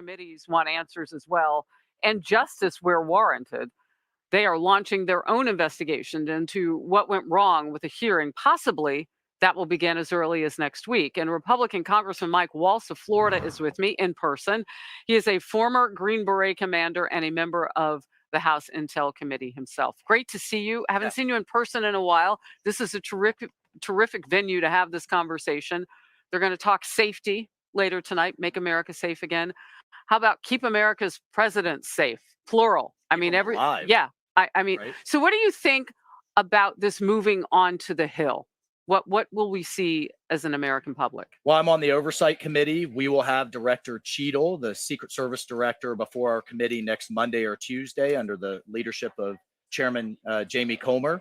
committees want answers as well, and justice where warranted. They are launching their own investigation into what went wrong with the hearing. Possibly that will begin as early as next week. And Republican Congressman Mike Waltz of Florida is with me in person. He is a former Green Beret commander and a member of the House Intel Committee himself. Great to see you. I haven't seen you in person in a while. This is a terrific venue to have this conversation. They're going to talk safety later tonight, make America safe again. How about keep America's presidents safe? Plural. I mean, alive. I mean, right? So what do you think about this moving on to the Hill? What will we see as an American public? Well, I'm on the Oversight Committee. We will have Director Cheadle, the Secret Service Director, before our committee next Monday or Tuesday under the leadership of Chairman Jamie Comer.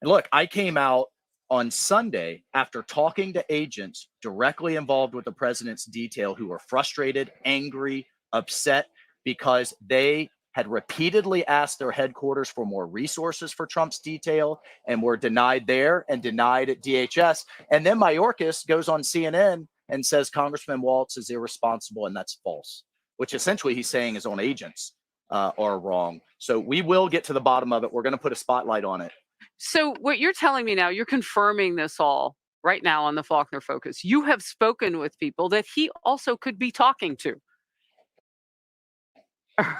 And look, I came out on Sunday after talking to agents directly involved with the president's detail who were frustrated, angry, upset because they had repeatedly asked their headquarters for more resources for Trump's detail and were denied there and denied at DHS. And then Mayorkas goes on CNN and says Congressman Waltz is irresponsible, and that's false, which essentially he's saying his own agents are wrong. So we will get to the bottom of it. We're going to put a spotlight on it. So what you're telling me now, you're confirming this all right now on the Faulkner Focus. You have spoken with people that he also could be talking to.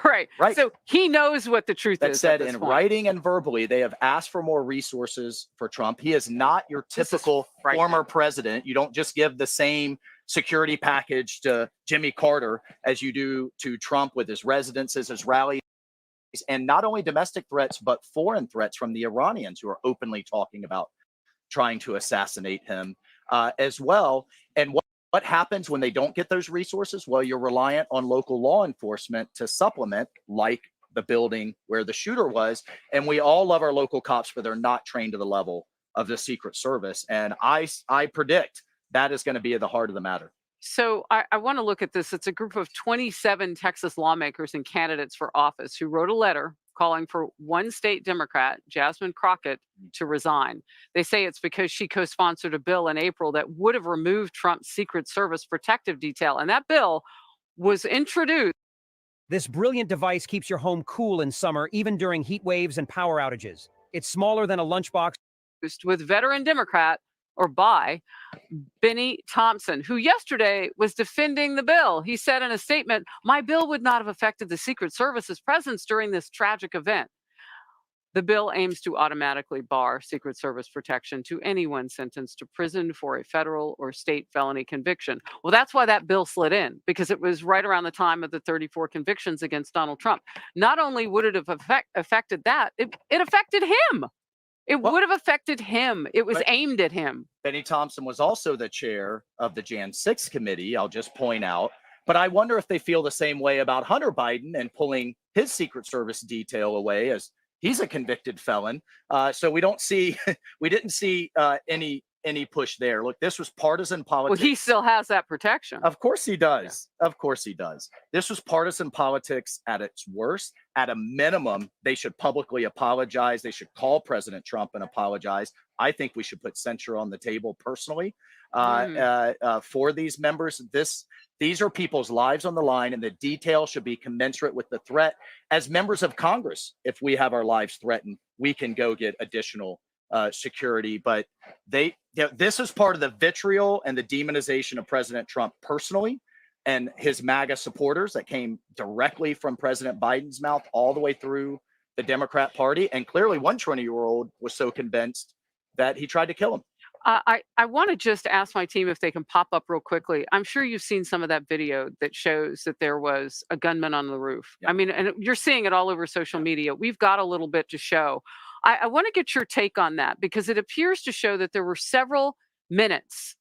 Right. So he knows what the truth is. That said, in writing and verbally, they have asked for more resources for Trump. He is not your typical former president. You don't just give the same security package to Jimmy Carter as you do to Trump with his residences, his rallies, and not only domestic threats, but foreign threats from the Iranians who are openly talking about trying to assassinate him as well. And what happens when they don't get those resources? Well, you're reliant on local law enforcement to supplement, like the building where the shooter was. And we all love our local cops, but they're not trained to the level of the Secret Service. And I predict that is going to be at the heart of the matter. So I want to look at this. It's a group of 27 Texas lawmakers and candidates for office who wrote a letter calling for one state Democrat, Jasmine Crockett, to resign. They say it's because she co-sponsored a bill in April that would have removed Trump's Secret Service protective detail. And that bill was introduced. This brilliant device keeps your home cool in summer, even during heat waves and power outages. It's smaller than a lunchbox. With veteran Democrat Benny Thompson, who yesterday was defending the bill. He said in a statement, "My bill would not have affected the Secret Service's presence during this tragic event." The bill aims to automatically bar Secret Service protection to anyone sentenced to prison for a federal or state felony conviction. Well, that's why that bill slid in, because it was right around the time of the 34 convictions against Donald Trump. Not only would it have affected that, it affected him. It would have affected him. It was aimed at him. Benny Thompson was also the chair of the Jan 6 committee, I'll just point out. But I wonder if they feel the same way about Hunter Biden and pulling his Secret Service detail away, as he's a convicted felon. So we didn't see any push there. Look, this was partisan politics. Well, he still has that protection. Of course he does. Yeah. Of course he does. This was partisan politics at its worst. At a minimum, they should publicly apologize. They should call President Trump and apologize. I think we should put censure on the table personally for these members. These are people's lives on the line, and the detail should be commensurate with the threat. As members of Congress, if we have our lives threatened, we can go get additional security. But this is part of the vitriol and the demonization of President Trump personally and his MAGA supporters that came directly from President Biden's mouth all the way through the Democrat Party. And clearly one 20-year-old was so convinced that he tried to kill him. I want to just ask my team if they can pop up real quickly. I'm sure you've seen some of that video that shows that there was a gunman on the roof. Yeah. I mean, and you're seeing it all over social media. We've got a little bit to show. I want to get your take on that, because it appears to show that there were several minutes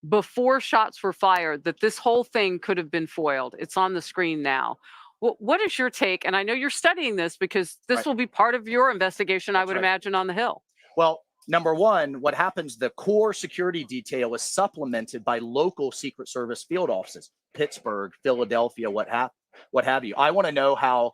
before shots were fired that this whole thing could have been foiled. It's on the screen now. What is your take? And I know you're studying this because this will be part of your investigation, I would imagine, on the Hill. Well, number one, what happens, the core security detail is supplemented by local Secret Service field offices, Pittsburgh, Philadelphia, what have you. I want to know how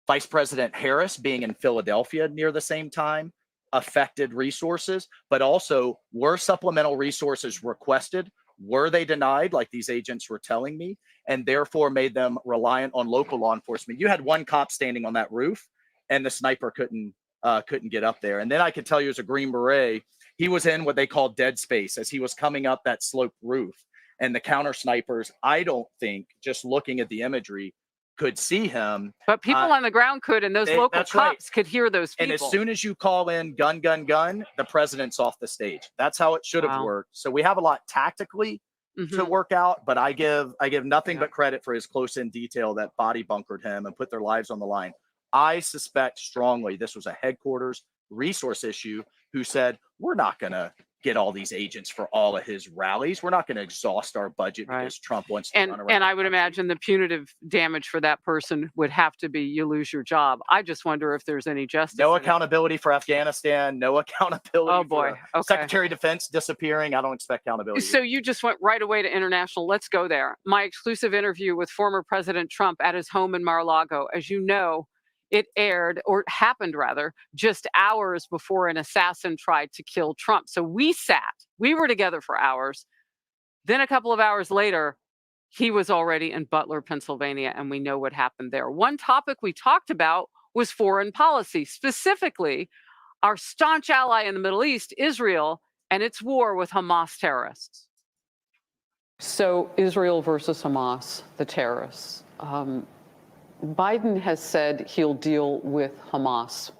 Vice President Harris being in Philadelphia near the same time affected resources, but also were supplemental resources requested? Were they denied, like these agents were telling me, and therefore made them reliant on local law enforcement? You had one cop standing on that roof, and the sniper couldn't get up there. And then I could tell you, as a Green Beret, he was in what they call dead space as he was coming up that sloped roof. And the counter snipers, I don't think, just looking at the imagery, could see him. But people on the ground could, and those local that's cops right. could hear those people. And as soon as you call in gun, gun, gun, the president's off the stage. That's how it should have Wow. worked. So we have a lot tactically to work out, but I give nothing but credit for his close in detail that body bunkered him and put their lives on the line. I suspect strongly this was a headquarters resource issue who said, we're not going to get all these agents for all of his rallies. We're not going to exhaust our budget because Trump wants to run around. And I would imagine the punitive damage for that person would have to be you lose your job. I just wonder if there's any justice. No accountability for Afghanistan. No accountability. Oh boy. For Okay. Secretary of Defense disappearing. I don't expect accountability. So you just went right away to international. Let's go there. My exclusive interview with former President Trump at his home in Mar-a-Lago. As you know, it aired, or happened rather, just hours before an assassin tried to kill Trump. So we were together for hours. Then a couple of hours later, he was already in Butler, Pennsylvania, and we know what happened there. One topic we talked about was foreign policy, specifically our staunch ally in the Middle East, Israel, and its war with Hamas terrorists. So Israel versus Hamas, the terrorists. Biden has said he'll deal with Hamas,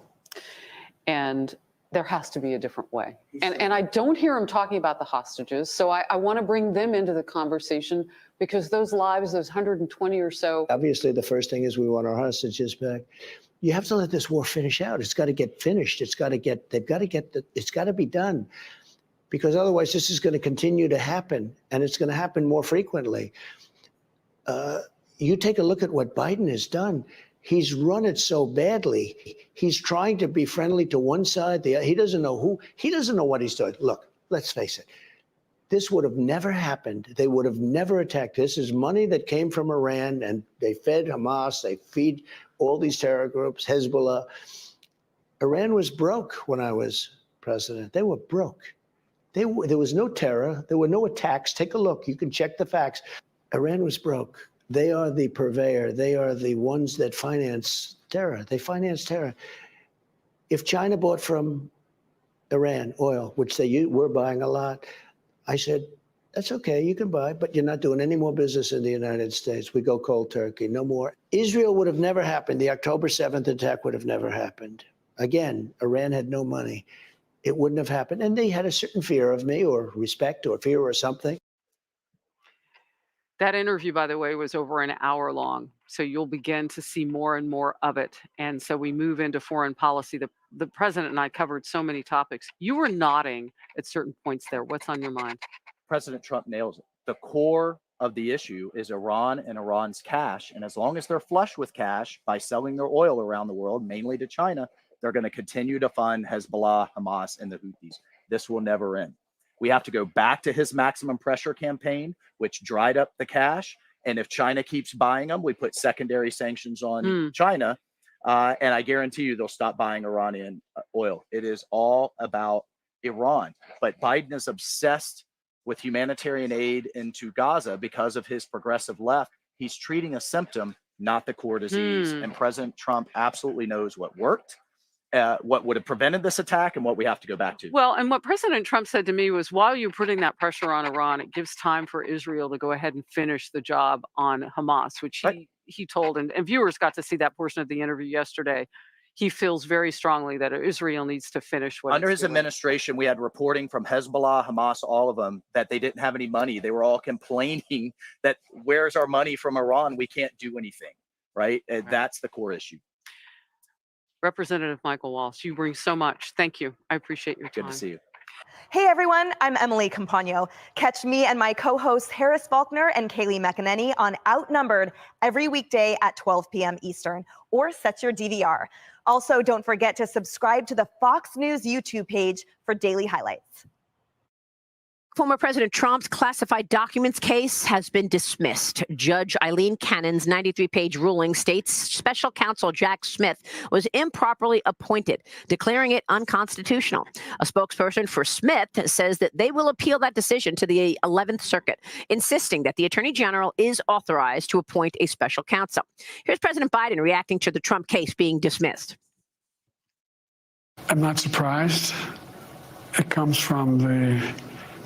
and there has to be a different way. And I don't hear him talking about the hostages, so I want to bring them into the conversation, because those lives, those 120 or so. Obviously, the first thing is we want our hostages back. You have to let this war finish out. It's got to get finished. It's got to be done, because otherwise this is going to continue to happen, and it's going to happen more frequently. You take a look at what Biden has done. He's run it so badly. He's trying to be friendly to one side. He doesn't know what he's doing. Look, let's face it. This would have never happened. They would have never attacked. This is money that came from Iran, and they fed Hamas. They feed all these terror groups, Hezbollah. Iran was broke when I was president. They were broke. There was no terror. There were no attacks. Take a look. You can check the facts. Iran was broke. They are the purveyor. They are the ones that finance terror. They finance terror. If China bought from Iran oil, which they were buying a lot, I said, that's okay, you can buy, but you're not doing any more business in the United States. We go cold turkey, no more. Israel would have never happened. The October 7th attack would have never happened. Again, Iran had no money. It wouldn't have happened. And they had a certain fear of me, or respect, or fear, or something. That interview, by the way, was over an hour long. So you'll begin to see more and more of it. And so we move into foreign policy. The president and I covered so many topics. You were nodding at certain points there. What's on your mind? President Trump nails it. The core of the issue is Iran and Iran's cash. And as long as they're flush with cash by selling their oil around the world, mainly to China, they're going to continue to fund Hezbollah, Hamas, and the Houthis. This will never end. We have to go back to his maximum pressure campaign, which dried up the cash. And if China keeps buying them, we put secondary sanctions on China. And I guarantee you they'll stop buying Iranian oil. It is all about Iran. But Biden is obsessed with humanitarian aid into Gaza because of his progressive left. He's treating a symptom, not the core disease. And President Trump absolutely knows what worked, what would have prevented this attack, and what we have to go back to. Well, and what President Trump said to me was, while you're putting that pressure on Iran, it gives time for Israel to go ahead and finish the job on Hamas, which he told, and viewers got to see that portion of the interview yesterday. He feels very strongly that Israel needs to finish what under his doing. administration, we had reporting from Hezbollah, Hamas, all of them, that they didn't have any money. They were all complaining that, where's our money from Iran? We can't do anything, right? That's the core issue. Representative Michael Walsh, you bring so much. Thank you. I appreciate your time. Good to see you. Hey everyone, I'm Emily Campagno. Catch me and my co-hosts Harris Faulkner and Kaylee McEnany on Outnumbered every weekday at 12 p.m. Eastern, or set your DVR. Also, don't forget to subscribe to the Fox News YouTube page for daily highlights. Former President Trump's classified documents case has been dismissed. Judge Eileen Cannon's 93-page ruling states special counsel Jack Smith was improperly appointed, declaring it unconstitutional. A spokesperson for Smith says that they will appeal that decision to the 11th Circuit, insisting that the Attorney General is authorized to appoint a special counsel. Here's President Biden reacting to the Trump case being dismissed. I'm not surprised. It comes from the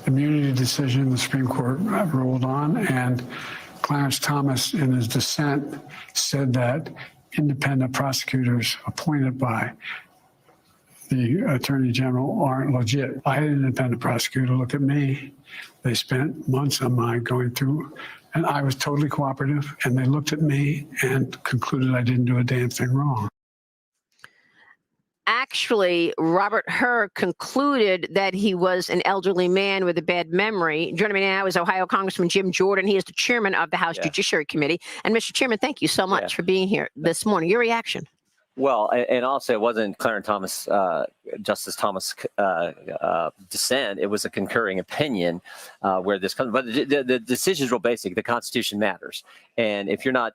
immunity decision the Supreme Court ruled on, and Clarence Thomas, in his dissent, said that independent prosecutors appointed by the Attorney General aren't legit. I had an independent prosecutor look at me. They spent months on mine going through, and I was totally cooperative, and they looked at me and concluded I didn't do a damn thing wrong. Actually, Robert Hur concluded that he was an elderly man with a bad memory. Joining me now is Ohio Congressman Jim Jordan. He is the chairman of the House Judiciary Committee. And Mr. Chairman, thank you so much for being here this morning. Your reaction? Well, and also it wasn't Clarence Thomas, Justice Thomas dissent. It was a concurring opinion where this comes. But the decision is real basic. The Constitution matters, and if you're not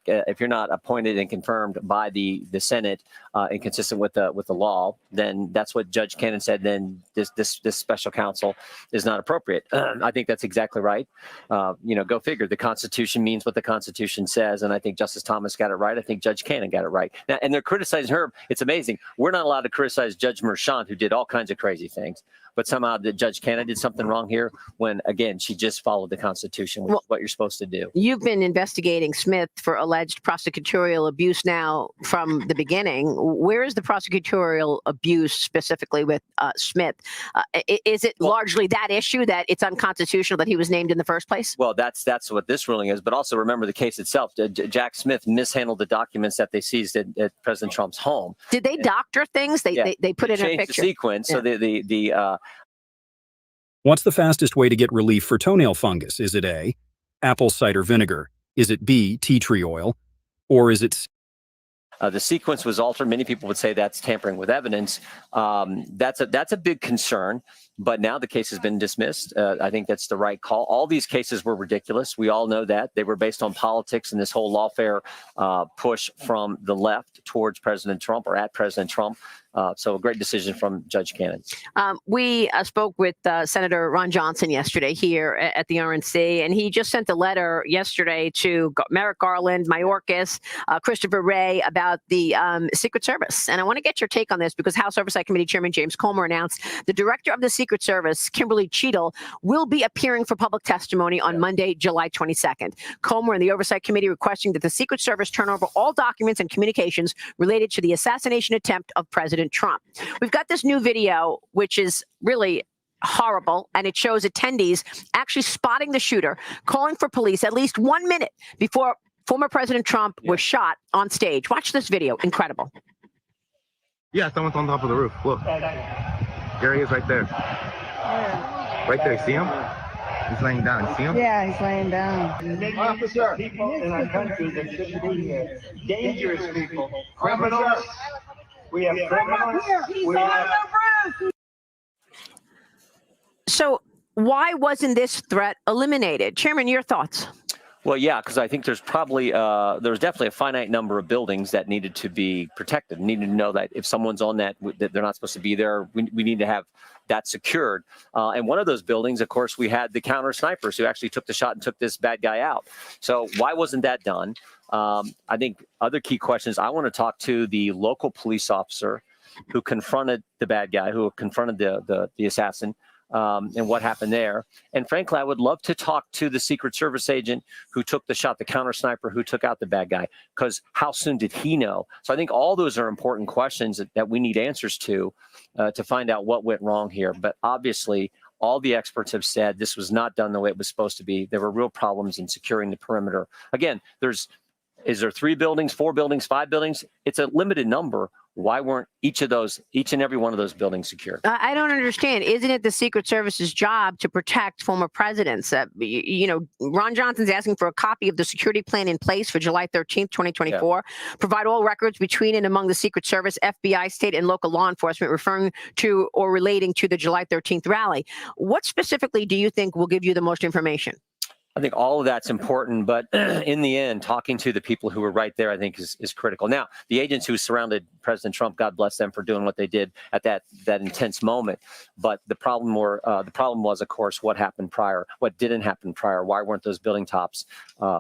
appointed and confirmed by the Senate and consistent with the law, then that's what Judge Cannon said. Then this special counsel is not appropriate. I think that's exactly right. Go figure. The Constitution means what the Constitution says, and I think Justice Thomas got it right. I think Judge Cannon got it right. Now, and they're criticizing her. It's amazing. We're not allowed to criticize Judge Merchan, who did all kinds of crazy things, but somehow the Judge Cannon did something wrong here when, again, she just followed the Constitution, which is what you're supposed to do. You've been investigating Smith for alleged prosecutorial abuse now from the beginning. Where is the prosecutorial abuse specifically with Smith? Is it largely that issue that it's unconstitutional that he was named in the first place? Well, that's what this ruling is. But also remember the case itself. Jack Smith mishandled the documents that they seized at President Trump's home. Did they doctor things? They put it in a picture. The sequence. So What's the fastest way to get relief for toenail fungus? Is it A, apple cider vinegar? Is it B, tea tree oil? Or is it the sequence was altered. Many people would say that's tampering with evidence. That's a big concern. But now the case has been dismissed. I think that's the right call. All these cases were ridiculous. We all know that. They were based on politics and this whole lawfare push from the left towards President Trump or at President Trump. So a great decision from Judge Cannon. We spoke with Senator Ron Johnson yesterday here at the RNC, and he just sent a letter yesterday to Merrick Garland, Mayorkas, Christopher Wray about the Secret Service. And I want to get your take on this because House Oversight Committee Chairman James Comer announced the director of the Secret Service, Kimberly Cheadle, will be appearing for public testimony on Monday, July 22nd. Comer and the Oversight Committee requesting that the Secret Service turn over all documents and communications related to the assassination attempt of President Trump. We've got this new video, which is really horrible, and it shows attendees actually spotting the shooter, calling for police at least 1 minute before former President Trump was shot on stage. Watch this video. Incredible. Yeah, someone's on top of the roof. Look. There he is right there. Right there. See him? He's laying down. See him? Yeah, he's laying down. Officer. People in our country that shouldn't be here. Dangerous people. Criminals. We have criminals. So why wasn't this threat eliminated? Chairman, your thoughts? Well, yeah, because I think there's probably there's definitely a finite number of buildings that needed to be protected. Needed to know that if someone's on that they're not supposed to be there. We need to have that secured. And one of those buildings, of course, we had the counter snipers who actually took the shot and took this bad guy out. So why wasn't that done? I think other key questions. I want to talk to the local police officer who confronted the bad guy, who confronted the assassin. And what happened there. And frankly, I would love to talk to the Secret Service agent who took the shot, the counter sniper who took out the bad guy, because how soon did he know? So I think all those are important questions that we need answers to find out what went wrong here. But obviously, all the experts have said this was not done the way it was supposed to be. There were real problems in securing the perimeter. Again, is there 3 buildings, 4 buildings, 5 buildings? It's a limited number. Why weren't each and every one of those buildings secure? I don't understand. Isn't it the Secret Service's job to protect former presidents? Ron Johnson's asking for a copy of the security plan in place for July 13th, 2024. Provide all records between and among the Secret Service, FBI, state, and local law enforcement referring to or relating to the July 13th rally. What specifically do you think will give you the most information? I think all of that's important, but in the end, talking to the people who were right there, I think is critical. Now, the agents who surrounded President Trump, God bless them for doing what they did at that intense moment. But the problem was, of course, what happened prior, what didn't happen prior. Why weren't those building tops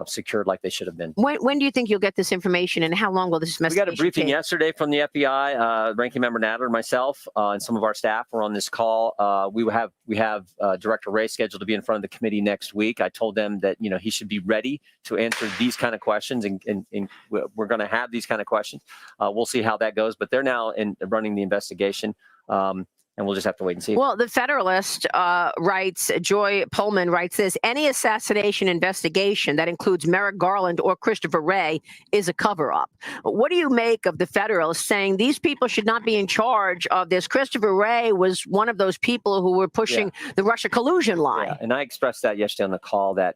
secured like they should have been? When do you think you'll get this information, and how long will this investigation We got a briefing take? yesterday from the FBI. Ranking Member Nadler, myself, and some of our staff were on this call. We have Director Wray scheduled to be in front of the committee next week. I told them that he should be ready to answer these kind of questions, and we're going to have these kind of questions. We'll see how that goes, but they're now running the investigation. And we'll just have to wait and see. Well, the Federalist writes, Joy Pullman writes this: any assassination investigation that includes Merrick Garland or Christopher Wray is a cover-up. What do you make of the Federalist saying these people should not be in charge of this? Christopher Wray was one of those people who were pushing the Russia collusion line. Yeah, and I expressed that yesterday on the call that,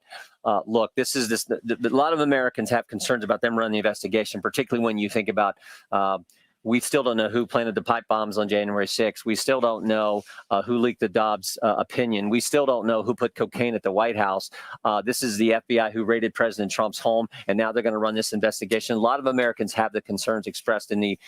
look, a lot of Americans have concerns about them running the investigation, particularly when you think about we still don't know who planted the pipe bombs on January 6th. We still don't know who leaked the Dobbs opinion. We still don't know who put cocaine at the White House. This is the FBI who raided President Trump's home, and now they're going to run this investigation. A lot of Americans have the concerns expressed in the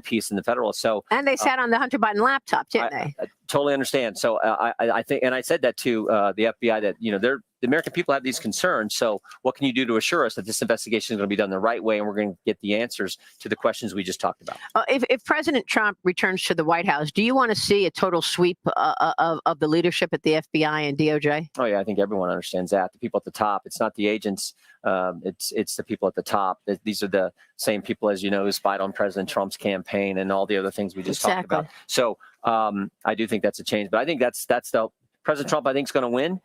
piece in the Federalist. So, and they sat on the Hunter Biden laptop, didn't they? I totally understand. So I think, and I said that to the FBI that the American people have these concerns. So what can you do to assure us that this investigation is going to be done the right way and we're going to get the answers to the questions we just talked about? If President Trump returns to the White House, do you want to see a total sweep of the leadership at the FBI and DOJ? Oh, yeah, I think everyone understands that. The people at the top, it's not the agents. It's the people at the top. These are the same people, as you know, who spied on President Trump's campaign and all the other things we just talked about. So I do think that's a change. But I think that's the President Trump, I think, is going to win.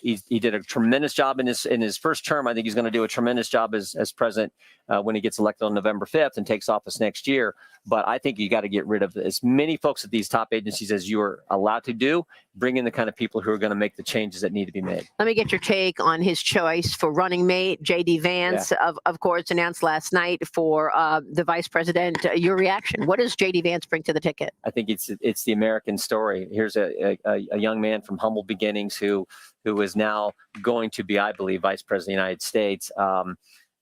He did a tremendous job in his first term. I think he's going to do a tremendous job as president when he gets elected on November 5th and takes office next year. But I think you got to get rid of as many folks at these top agencies as you are allowed to do. Bring in the kind of people who are going to make the changes that need to be made. Let me get your take on his choice for running mate. J.D. Vance, of course, announced last night for the vice president. Your reaction? What does J.D. Vance bring to the ticket? I think it's the American story. Here's a young man from humble beginnings who is now going to be, I believe, vice president of the United States.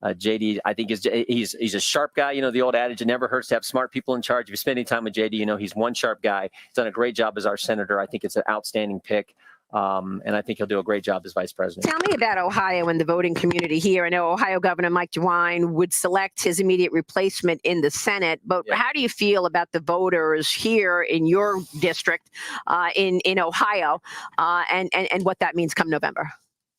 JD, I think he's a sharp guy. The old adage, it never hurts to have smart people in charge. If you spend any time with JD, he's one sharp guy. He's done a great job as our senator. I think it's an outstanding pick. And I think he'll do a great job as vice president. Tell me about Ohio and the voting community here. I know Ohio Governor Mike DeWine would select his immediate replacement in the Senate, but how do you feel about the voters here in your district in Ohio and what that means come November?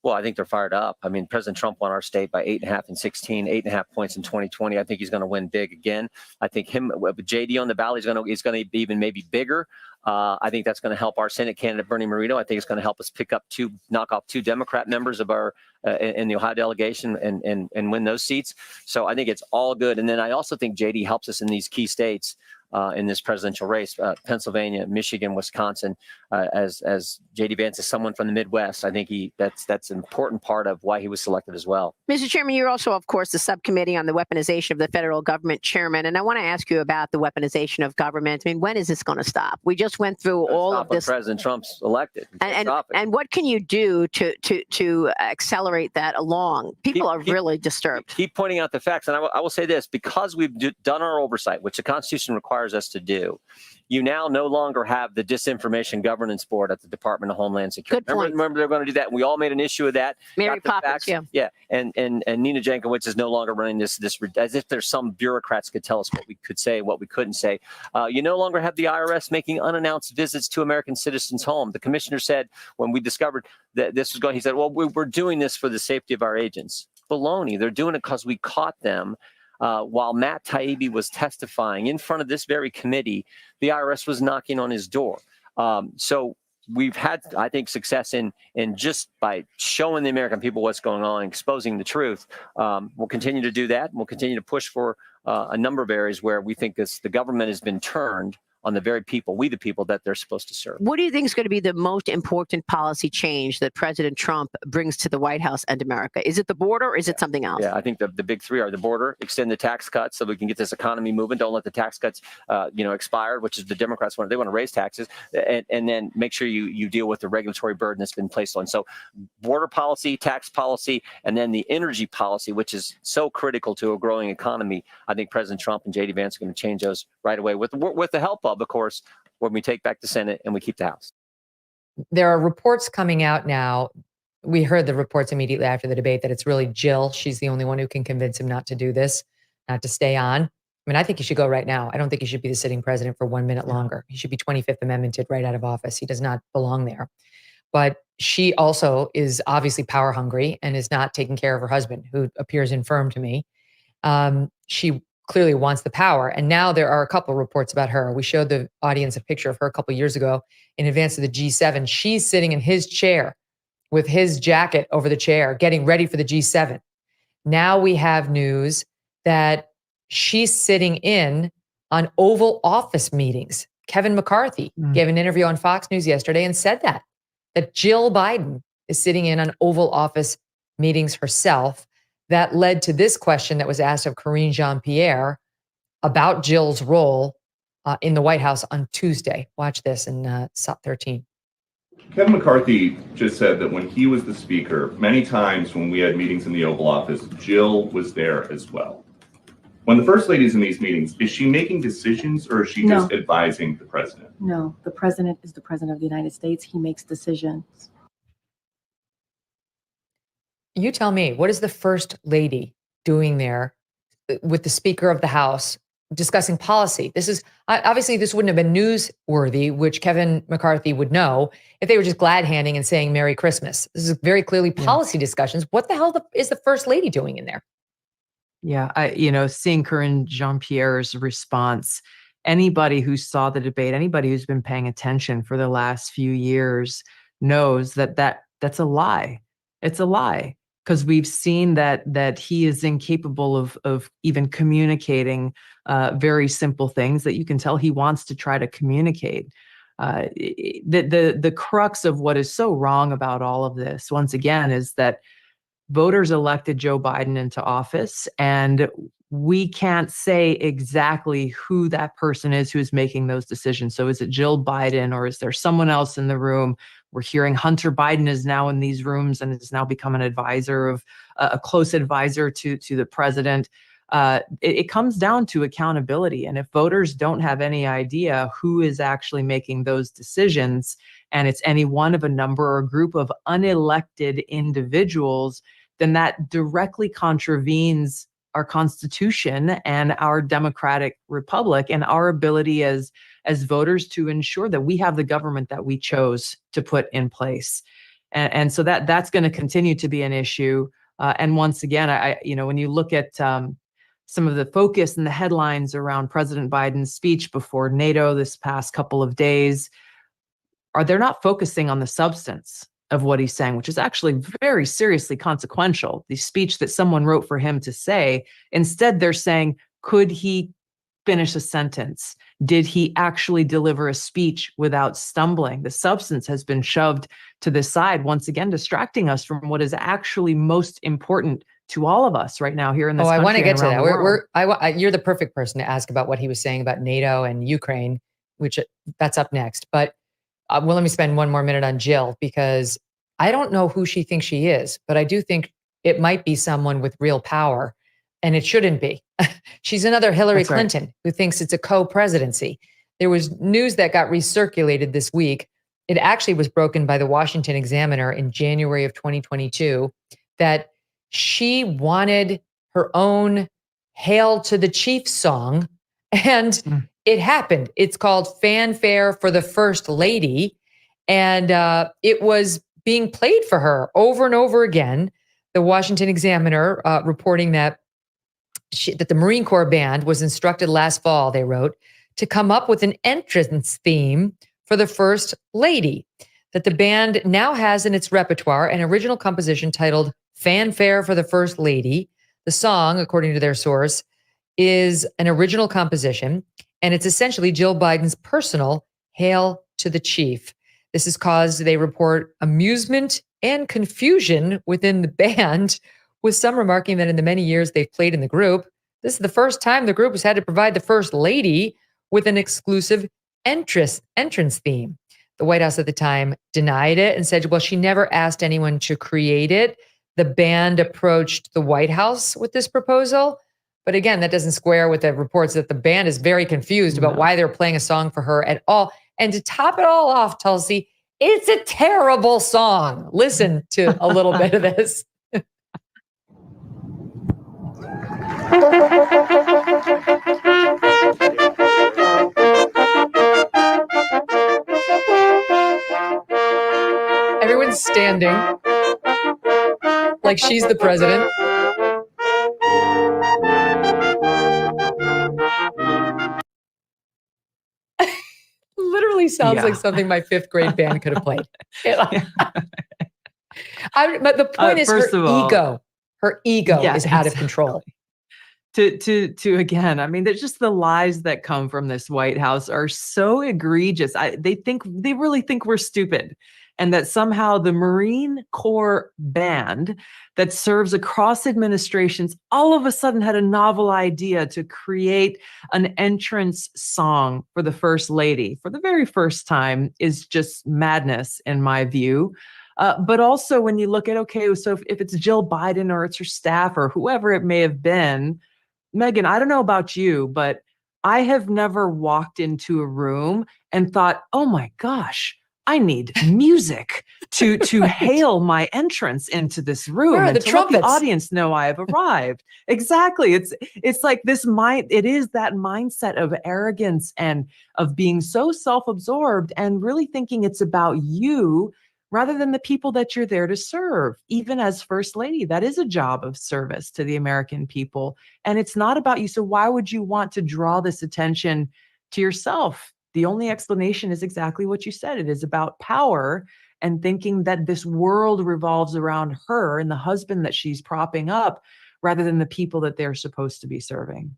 Well, I think they're fired up. I mean, President Trump won our state by 8.5 in 16, 8.5 points in 2020. I think he's going to win big again. I think with JD on the ballot, he's going to be even maybe bigger. I think that's going to help our Senate candidate, Bernie Moreno. I think it's going to help us knock off 2 Democrat members of our in the Ohio delegation and win those seats. So I think it's all good. And then I also think JD helps us in these key states in this presidential race, Pennsylvania, Michigan, Wisconsin. As JD Vance is someone from the Midwest, I think that's an important part of why he was selected as well. Mr. Chairman, you're also, of course, the subcommittee on the weaponization of the federal government chairman. And I want to ask you about the weaponization of government. I mean, when is this going to stop? We just went through all of this. President Trump's elected. And what can you do to accelerate that along? People are really disturbed. Keep pointing out the facts. And I will say this, because we've done our oversight, which the Constitution requires us to do, you now no longer have the Disinformation Governance Board at the Department of Homeland Security. Remember they're going to do that. We all made an issue of that. Mary Poppins, yeah. And Nina Jankowicz is no longer running this as if there's some bureaucrats could tell us what we could say, what we couldn't say. You no longer have the IRS making unannounced visits to American citizens' home. The commissioner said when we discovered that this was going, he said, well, we're doing this for the safety of our agents. Baloney. They're doing it because we caught them. While Matt Taibbi was testifying in front of this very committee, the IRS was knocking on his door. So we've had, I think, success in just by showing the American people what's going on, exposing the truth. We'll continue to do that. We'll continue to push for a number of areas where we think the government has been turned on the very people, we the people that they're supposed to serve. What do you think is going to be the most important policy change that President Trump brings to the White House and America? Is it the border or is it something else? Yeah, I think the big three are the border, extend the tax cuts so we can get this economy moving. Don't let the tax cuts, expire, which is the Democrats want. They want to raise taxes, and then make sure you deal with the regulatory burden that's been placed on. So border policy, tax policy, and then the energy policy, which is so critical to a growing economy. I think President Trump and J.D. Vance are going to change those right away with the help of course, when we take back the Senate and we keep the House. There are reports coming out now. We heard the reports immediately after the debate that it's really Jill. She's the only one who can convince him not to do this, not to stay on. I mean, I think he should go right now. I don't think he should be the sitting president for 1 minute longer. He should be 25th Amendmented right out of office. He does not belong there. But she also is obviously power hungry and is not taking care of her husband, who appears infirm to me. She clearly wants the power. And now there are a couple of reports about her. We showed the audience a picture of her a couple of years ago in advance of the G7. She's sitting in his chair with his jacket over the chair, getting ready for the G7. Now we have news that she's sitting in on Oval Office meetings. Kevin McCarthy gave an interview on Fox News yesterday and said that Jill Biden is sitting in on Oval Office meetings herself. That led to this question that was asked of Karine Jean-Pierre about Jill's role in the White House on Tuesday. Watch this in SOT 13. Kevin McCarthy just said that when he was the speaker, many times when we had meetings in the Oval Office, Jill was there as well. When the First Lady's in these meetings, is she making decisions or is she just advising the president? No, the president is the president of the United States. He makes decisions. You tell me, what is the First Lady doing there with the Speaker of the House discussing policy? This is obviously this wouldn't have been newsworthy, which Kevin McCarthy would know if they were just glad handing and saying Merry Christmas. This is very clearly policy discussions. What the hell is the First Lady doing in there? Yeah, seeing Karine Jean-Pierre's response, anybody who saw the debate, anybody who's been paying attention for the last few years knows that's a lie. It's a lie. Because we've seen that he is incapable of even communicating very simple things that you can tell he wants to try to communicate. The crux of what is so wrong about all of this, once again, is that voters elected Joe Biden into office, and we can't say exactly who that person is who's making those decisions. So is it Jill Biden or is there someone else in the room? We're hearing Hunter Biden is now in these rooms and has now become an advisor of a close advisor to the president. It comes down to accountability. And if voters don't have any idea who is actually making those decisions, and it's any one of a number or a group of unelected individuals, then that directly contravenes our Constitution and our democratic republic and our ability as voters to ensure that we have the government that we chose to put in place. And so that's going to continue to be an issue. And once again, when you look at some of the focus and the headlines around President Biden's speech before NATO this past couple of days, they're not focusing on the substance of what he's saying, which is actually very seriously consequential. The speech that someone wrote for him to say, instead they're saying, could he finish a sentence? Did he actually deliver a speech without stumbling? The substance has been shoved to the side, once again, distracting us from what is actually most important to all of us right now here in this country. I want to get to that. You're the perfect person to ask about what he was saying about NATO and Ukraine, which that's up next. But let me spend one more minute on Jill, because I don't know who she thinks she is, but I do think it might be someone with real power, and it shouldn't be. She's another Hillary Clinton who thinks it's a co-presidency. There was news that got recirculated this week. It actually was broken by the Washington Examiner in January of 2022 that she wanted her own Hail to the Chief song, and it happened. It's called Fanfare for the First Lady, and it was being played for her over and over again. The Washington Examiner reporting that the Marine Corps band was instructed last fall, they wrote, to come up with an entrance theme for the First Lady, that the band now has in its repertoire an original composition titled Fanfare for the First Lady. The song, according to their source, is an original composition, and it's essentially Jill Biden's personal Hail to the Chief. This has caused, they report, amusement and confusion within the band, with some remarking that in the many years they've played in the group, this is the first time the group has had to provide the First Lady with an exclusive entrance theme. The White House at the time denied it and said, well, she never asked anyone to create it. The band approached the White House with this proposal. But again, that doesn't square with the reports that the band is very confused about why they're playing a song for her at all. And to top it all off, Tulsi, it's a terrible song. Listen to a little bit of this. Everyone's standing like she's the president. Literally sounds like something my 5th grade band could have played. But the point is her ego is out of control. To again, I mean, there's just the lies that come from this White House are so egregious. They really think we're stupid, and that somehow the Marine Corps band that serves across administrations all of a sudden had a novel idea to create an entrance song for the First Lady for the very first time is just madness in my view. But also when you look at, okay, so if it's Jill Biden or it's her staff or whoever it may have been, Megan, I don't know about you, but I have never walked into a room and thought, oh my gosh, I need music to hail my entrance into this room Where are and the to let trumpets? the audience know I have arrived. Exactly. It's like this it is that mindset of arrogance and of being so self-absorbed and really thinking it's about you rather than the people that you're there to serve. Even as First Lady, that is a job of service to the American people. And it's not about you. So why would you want to draw this attention to yourself? The only explanation is exactly what you said. It is about power and thinking that this world revolves around her and the husband that she's propping up rather than the people that they're supposed to be serving.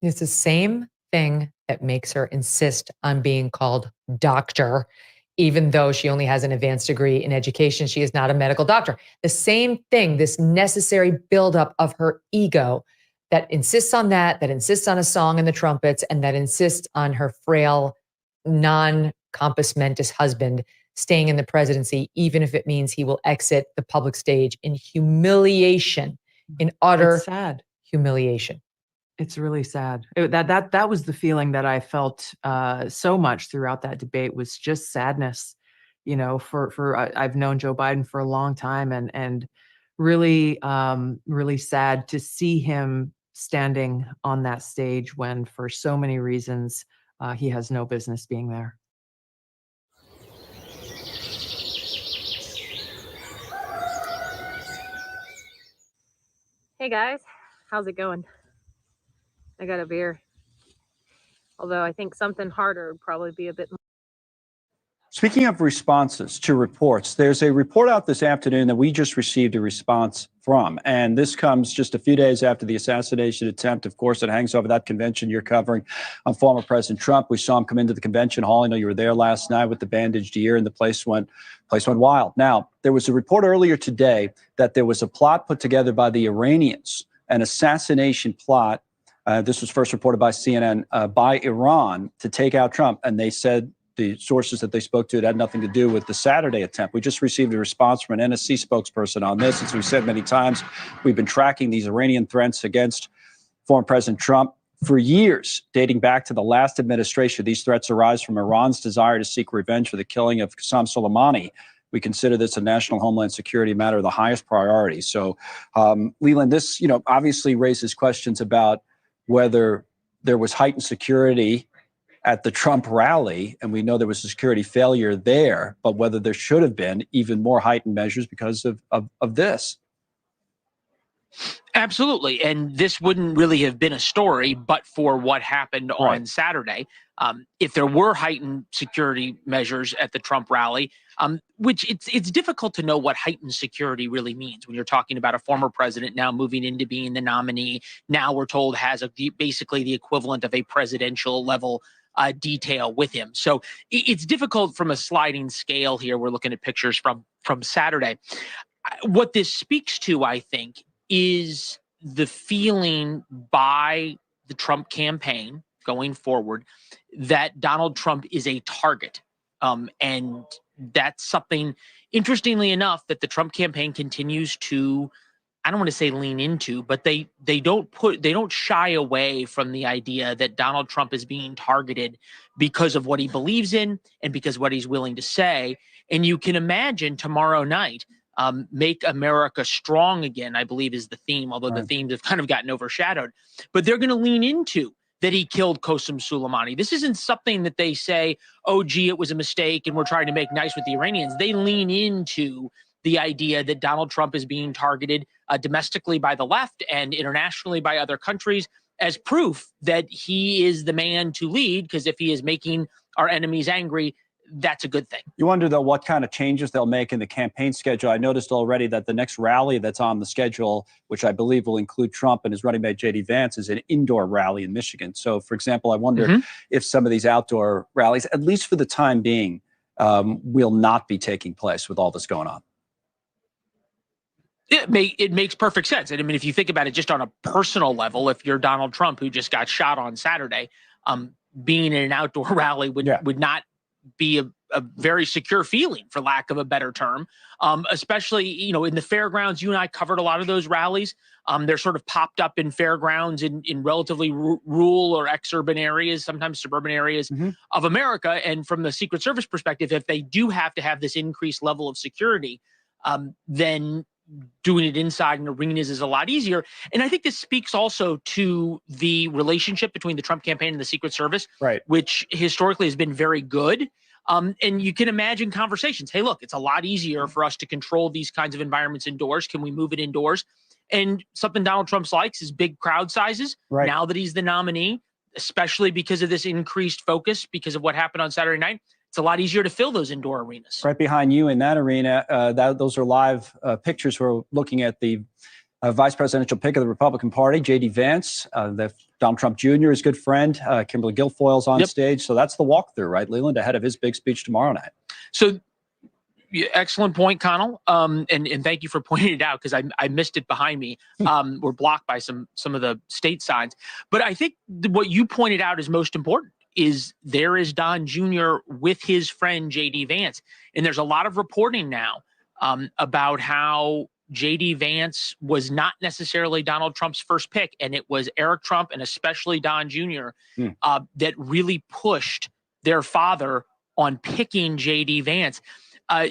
It's the same thing that makes her insist on being called doctor, even though she only has an advanced degree in education. She is not a medical doctor. The same thing, this necessary buildup of her ego that insists on that insists on a song and the trumpets, and that insists on her frail, non-compos mentis husband staying in the presidency, even if it means he will exit the public stage in humiliation, in utter sad humiliation. It's really sad. That was the feeling that I felt so much throughout that debate, was just sadness. You know, I've known Joe Biden for a long time, and really, really sad to see him standing on that stage when, for so many reasons, he has no business being there. Hey guys, how's it going? I got a beer. Although I think something harder would probably be a bit more. Speaking of responses to reports, there's a report out this afternoon that we just received a response from, and this comes just a few days after the assassination attempt. Of course, it hangs over that convention you're covering on former President Trump. We saw him come into the convention hall. I know you were there last night with the bandaged ear, and the place went wild. Now, there was a report earlier today that there was a plot put together by the Iranians, an assassination plot. This was first reported by CNN, by Iran to take out Trump, and they said, the sources that they spoke to, it had nothing to do with the Saturday attempt. We just received a response from an NSC spokesperson on this. As we've said many times, we've been tracking these Iranian threats against former President Trump for years, dating back to the last administration. These threats arise from Iran's desire to seek revenge for the killing of Qasem Soleimani. We consider this a national homeland security matter of the highest priority. So, Leland, this, obviously raises questions about whether there was heightened security at the Trump rally, and we know there was a security failure there, but whether there should have been even more heightened measures because of this. Absolutely. And this wouldn't really have been a story but for what happened on Saturday. If there were heightened security measures at the Trump rally, which it's difficult to know what heightened security really means when you're talking about a former president now moving into being the nominee. Now we're told has basically the equivalent of a presidential level detail with him. So it's difficult from a sliding scale here. We're looking at pictures from Saturday. What this speaks to, I think, is the feeling by the Trump campaign going forward that Donald Trump is a target. And that's something, interestingly enough, that the Trump campaign continues to, I don't want to say lean into, but they don't shy away from the idea that Donald Trump is being targeted because of what he believes in and because of what he's willing to say. And you can imagine tomorrow night, Make America Strong Again, I believe is the theme, although the themes have kind of gotten overshadowed. But they're going to lean into that he killed Qasem Soleimani. This isn't something that they say, oh, gee, it was a mistake and we're trying to make nice with the Iranians. They lean into the idea that Donald Trump is being targeted domestically by the left and internationally by other countries as proof that he is the man to lead, because if he is making our enemies angry, that's a good thing. You wonder, though, what kind of changes they'll make in the campaign schedule. I noticed already that the next rally that's on the schedule, which I believe will include Trump and his running mate J.D. Vance, is an indoor rally in Michigan. So, for example, I wonder if some of these outdoor rallies, at least for the time being, will not be taking place with all this going on. It makes perfect sense. And I mean, if you think about it just on a personal level, if you're Donald Trump, who just got shot on Saturday, being in an outdoor rally would not be a very secure feeling, for lack of a better term, especially, in the fairgrounds. You and I covered a lot of those rallies. They're sort of popped up in fairgrounds in relatively rural or ex-urban areas, sometimes suburban areas of America. And from the Secret Service perspective, if they do have to have this increased level of security, then doing it inside in arenas is a lot easier. And I think this speaks also to the relationship between the Trump campaign and the Secret Service, which historically has been very good. And you can imagine conversations. Hey, look, it's a lot easier for us to control these kinds of environments indoors. Can we move it indoors? And something Donald Trump likes is big crowd sizes. Now that he's the nominee, especially because of this increased focus, because of what happened on Saturday night, it's a lot easier to fill those indoor arenas. Right behind you in that arena, those are live pictures. We're looking at the vice presidential pick of the Republican Party, J.D. Vance, the Donald Trump Jr., his good friend, Kimberly Guilfoyle's on stage. So that's the walkthrough, right, Leland, ahead of his big speech tomorrow night. So excellent point, Connell. And thank you for pointing it out, because I missed it behind me. We're blocked by some of the state signs. But I think what you pointed out is most important. Is there is Don Jr. with his friend J.D. Vance. And there's a lot of reporting now about how J.D. Vance was not necessarily Donald Trump's first pick. And it was Eric Trump and especially Don Jr. That really pushed their father on picking J.D. Vance.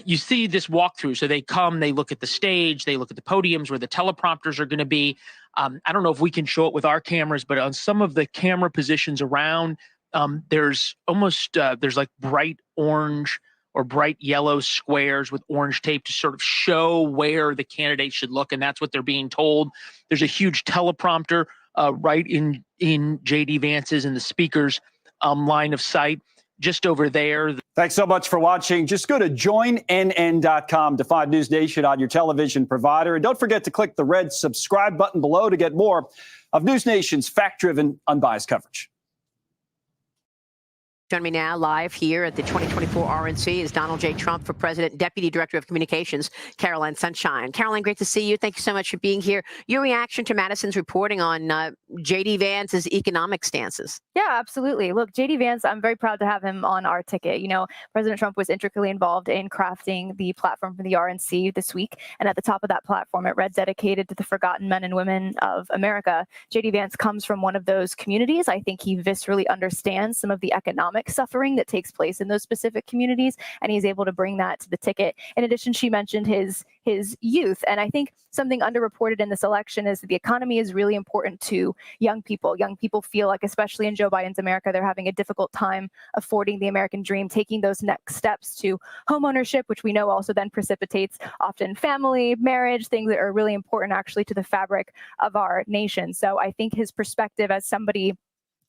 You see this walkthrough. So they come, they look at the stage, they look at the podiums where the teleprompters are going to be. I don't know if we can show it with our cameras, but on some of the camera positions around, there's like bright orange or bright yellow squares with orange tape to sort of show where the candidate should look. And that's what they're being told. There's a huge teleprompter right in J.D. Vance's and the speaker's line of sight just over there. Thanks so much for watching. Just go to joinnn.com to find News Nation on your television provider. And don't forget to click the red subscribe button below to get more of News Nation's fact-driven, unbiased coverage. Joining me now live here at the 2024 RNC is Donald J. Trump for President, Deputy Director of Communications, Caroline Sunshine. Caroline, great to see you. Thank you so much for being here. Your reaction to Madison's reporting on J.D. Vance's economic stances. Yeah, absolutely. Look, J.D. Vance, I'm very proud to have him on our ticket. President Trump was intricately involved in crafting the platform for the RNC this week. And at the top of that platform, it read dedicated to the forgotten men and women of America. J.D. Vance comes from one of those communities. I think he viscerally understands some of the economic economic suffering that takes place in those specific communities, and he's able to bring that to the ticket. In addition, she mentioned his youth, and I think something underreported in this election is that the economy is really important to young people. Young people feel like, especially in Joe Biden's America, they're having a difficult time affording the American dream, taking those next steps to homeownership, which we know also then precipitates often family, marriage, things that are really important actually to the fabric of our nation. So I think his perspective as somebody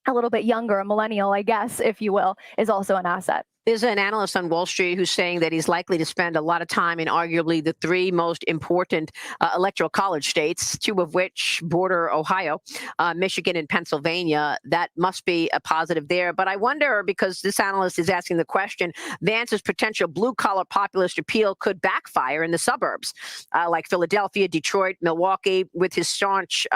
a little bit younger, a millennial, I guess, if you will, is also an asset. There's an analyst on Wall Street who's saying that he's likely to spend a lot of time in arguably the three most important electoral college states, two of which border Ohio, Michigan, and Pennsylvania. That must be a positive there. But I wonder, because this analyst is asking the question, Vance's potential blue-collar populist appeal could backfire in the suburbs, like Philadelphia, Detroit, Milwaukee, with his staunch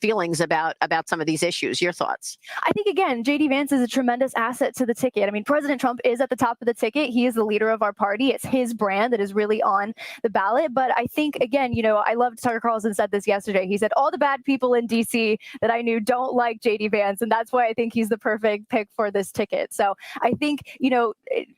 feelings about some of these issues. Your thoughts? I think, again, J.D. Vance is a tremendous asset to the ticket. I mean, President Trump is at the top of the ticket. He is the leader of our party. It's his brand that is really on the ballot. But I think, again, I loved Tucker Carlson said this yesterday. He said, all the bad people in D.C. that I knew don't like J.D. Vance. And that's why I think he's the perfect pick for this ticket. So I think,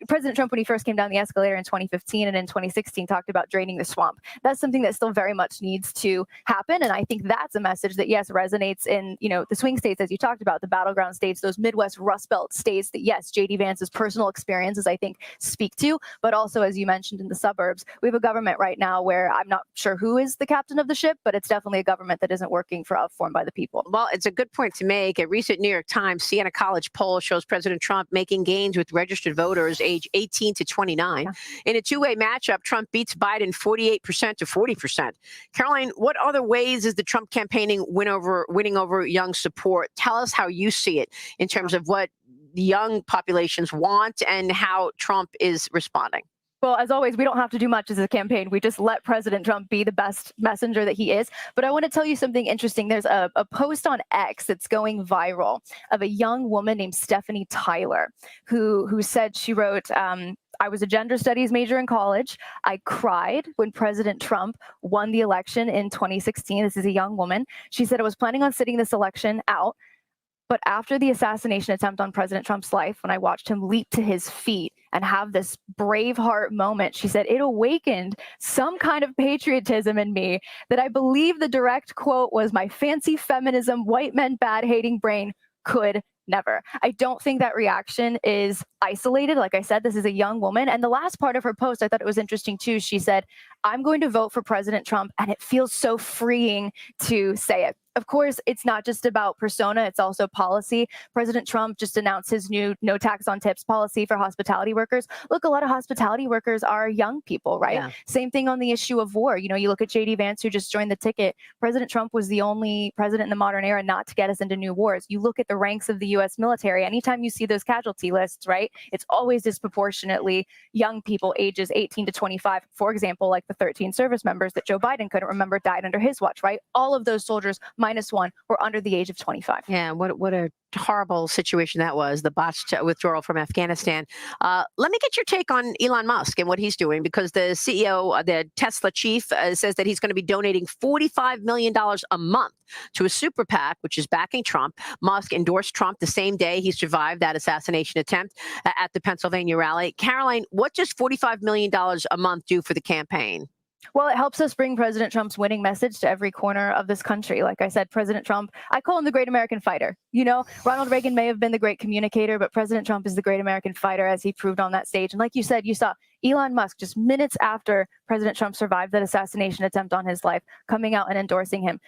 President Trump, when he first came down the escalator in 2015 and in 2016, talked about draining the swamp. That's something that still very much needs to happen. And I think that's a message that, yes, resonates in, the swing states, as you talked about, the battleground states, those Midwest Rust Belt states that, yes, J.D. Vance's personal experiences, I think, speak to. But also, as you mentioned, in the suburbs, we have a government right now where I'm not sure who is the captain of the ship, but it's definitely a government that isn't working formed by the people. Well, it's a good point to make. A recent New York Times Siena College poll shows President Trump making gains with registered voters age 18 to 29. Yeah. In a two-way matchup, Trump beats Biden 48% to 40%. Caroline, what other ways is the Trump campaigning winning over young support? Tell us how you see it in terms of what the young populations want and how Trump is responding. Well, as always, we don't have to do much as a campaign. We just let President Trump be the best messenger that he is. But I want to tell you something interesting. There's a post on X that's going viral of a young woman named Stephanie Tyler, who said, she wrote, I was a gender studies major in college. I cried when President Trump won the election in 2016. This is a young woman. She said, I was planning on sitting this election out. But after the assassination attempt on President Trump's life, when I watched him leap to his feet and have this Braveheart moment, she said, it awakened some kind of patriotism in me that I believe the direct quote was, my fancy feminism, white men bad hating brain could never. I don't think that reaction is isolated. Like I said, this is a young woman. And the last part of her post, I thought it was interesting too. She said, I'm going to vote for President Trump, and it feels so freeing to say it. Of course, it's not just about persona, it's also policy. President Trump just announced his new no tax on tips policy for hospitality workers. Look, a lot of hospitality workers are young people, right? Yeah. Same thing on the issue of war. You look at J.D. Vance, who just joined the ticket. President Trump was the only president in the modern era not to get us into new wars. You look at the ranks of the U.S. military, anytime you see those casualty lists, right? It's always disproportionately young people ages 18 to 25, for example, like the 13 service members that Joe Biden couldn't remember died under his watch, right? All of those soldiers -1 were under the age of 25. Yeah, what a horrible situation that was, the botched withdrawal from Afghanistan. Let me get your take on Elon Musk and what he's doing, because the CEO, the Tesla chief, says that he's going to be donating $45 million a month to a super PAC, which is backing Trump. Musk endorsed Trump the same day he survived that assassination attempt at the Pennsylvania rally. Caroline, what does $45 million a month do for the campaign? Well, it helps us bring President Trump's winning message to every corner of this country. Like I said, President Trump, I call him the great American fighter. Ronald Reagan may have been the great communicator, but President Trump is the great American fighter, as he proved on that stage. And like you said, you saw Elon Musk just minutes after President Trump survived that assassination attempt on his life, coming out and endorsing him.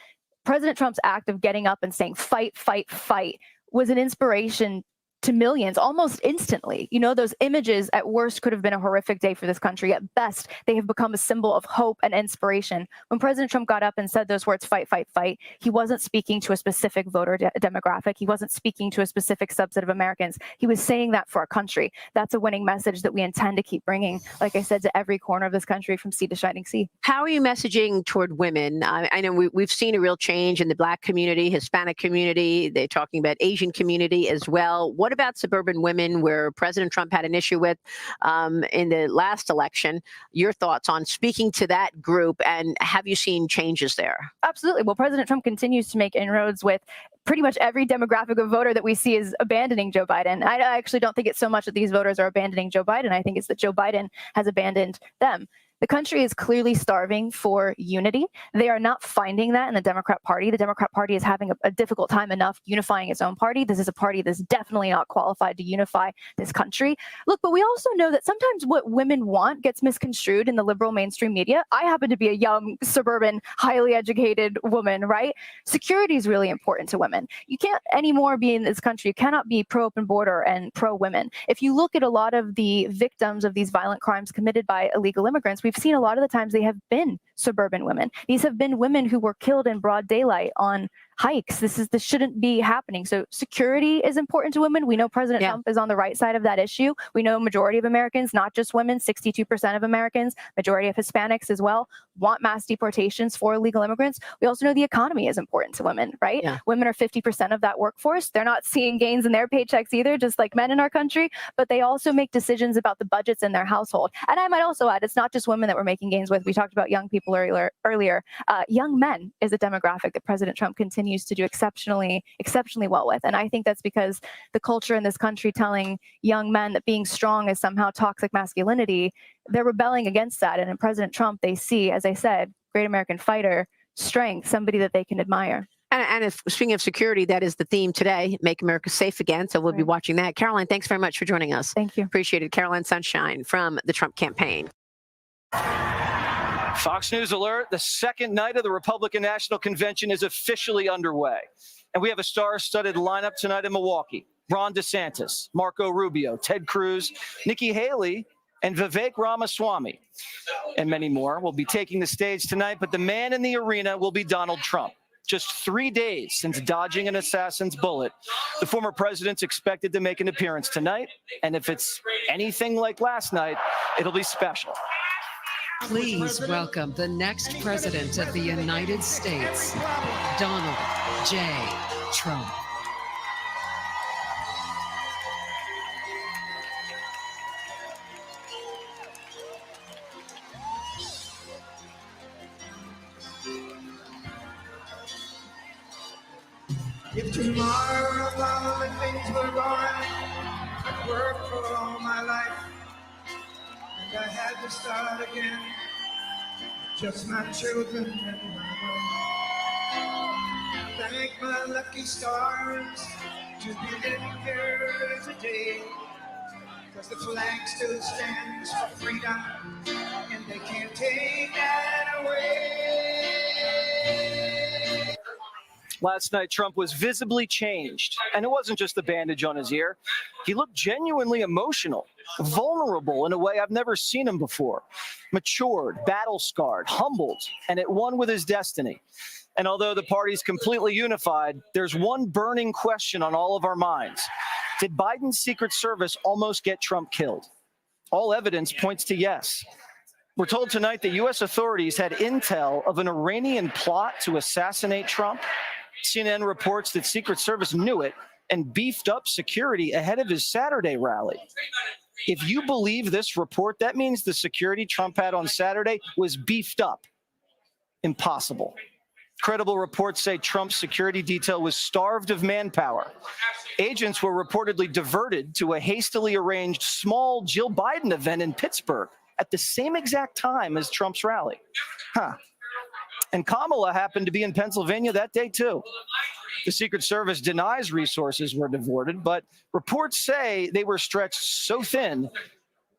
President Trump's act of getting up and saying, fight, fight, fight, was an inspiration to millions almost instantly. Those images at worst could have been a horrific day for this country. At best, they have become a symbol of hope and inspiration. When President Trump got up and said those words, fight, fight, fight, he wasn't speaking to a specific voter demographic. He wasn't speaking to a specific subset of Americans. He was saying that for our country. That's a winning message that we intend to keep bringing, like I said, to every corner of this country from sea to shining sea. How are you messaging toward women? I know we've seen a real change in the Black community, Hispanic community. They're talking about Asian community as well. What What about suburban women, where President Trump had an issue with in the last election? Your thoughts on speaking to that group, and have you seen changes there? Absolutely. Well, President Trump continues to make inroads with pretty much every demographic of voter that we see is abandoning Joe Biden. I actually don't think it's so much that these voters are abandoning Joe Biden. I think it's that Joe Biden has abandoned them. The country is clearly starving for unity. They are not finding that in the Democrat Party. The Democrat Party is having a difficult time enough unifying its own party. This is a party that's definitely not qualified to unify this country. Look, but we also know that sometimes what women want gets misconstrued in the liberal mainstream media. I happen to be a young, suburban, highly educated woman, right? Security is really important to women. You can't anymore be in this country. You cannot be pro-open border and pro-women. If you look at a lot of the victims of these violent crimes committed by illegal immigrants, we've seen a lot of the times they have been suburban women. These have been women who were killed in broad daylight on hikes. This shouldn't be happening. So security is important to women. We know President Trump is on the right side of that issue. We know a majority of Americans, not just women, 62% of Americans, majority of Hispanics as well, want mass deportations for illegal immigrants. We also know the economy is important to women, right? Women are 50% of that workforce. They're not seeing gains in their paychecks either, just like men in our country, but they also make decisions about the budgets in their household. And I might also add, it's not just women that we're making gains with. We talked about young people earlier. Young men is a demographic that President Trump continues to do exceptionally well with. And I think that's because the culture in this country telling young men that being strong is somehow toxic masculinity, they're rebelling against that. And in President Trump, they see, as I said, great American fighter, strength, somebody that they can admire. And if, speaking of security, that is the theme today, Make America Safe Again. So we'll be watching that. Caroline, thanks very much for joining us. Thank you. Appreciate it. Caroline Sunshine from the Trump campaign. Fox News alert, the second night of the Republican National Convention is officially underway. And we have a star-studded lineup tonight in Milwaukee. Ron DeSantis, Marco Rubio, Ted Cruz, Nikki Haley, and Vivek Ramaswamy, and many more will be taking the stage tonight. But the man in the arena will be Donald Trump. Just 3 days since dodging an assassin's bullet, the former president's expected to make an appearance tonight. And if it's anything like last night, it'll be special. Please welcome the next president of the United States, Donald J. Trump. If tomorrow all the things were gone, I'd worked for all my life, and I had to start again, just my children and my wife. Thank my lucky stars to be living here today, because the flag still stands for freedom, and they can't take that away. Last night, Trump was visibly changed, and it wasn't just the bandage on his ear. He looked genuinely emotional, vulnerable in a way I've never seen him before, matured, battle-scarred, humbled, and at one with his destiny. And although the party's completely unified, there's one burning question on all of our minds. Did Biden's Secret Service almost get Trump killed? All evidence points to yes. We're told tonight that U.S. authorities had intel of an Iranian plot to assassinate Trump. CNN reports that Secret Service knew it and beefed up security ahead of his Saturday rally. If you believe this report, that means the security Trump had on Saturday was beefed up. Impossible. Credible reports say Trump's security detail was starved of manpower. Agents were reportedly diverted to a hastily arranged small Jill Biden event in Pittsburgh at the same exact time as Trump's rally. And Kamala happened to be in Pennsylvania that day, too. The Secret Service denies resources were diverted, but reports say they were stretched so thin,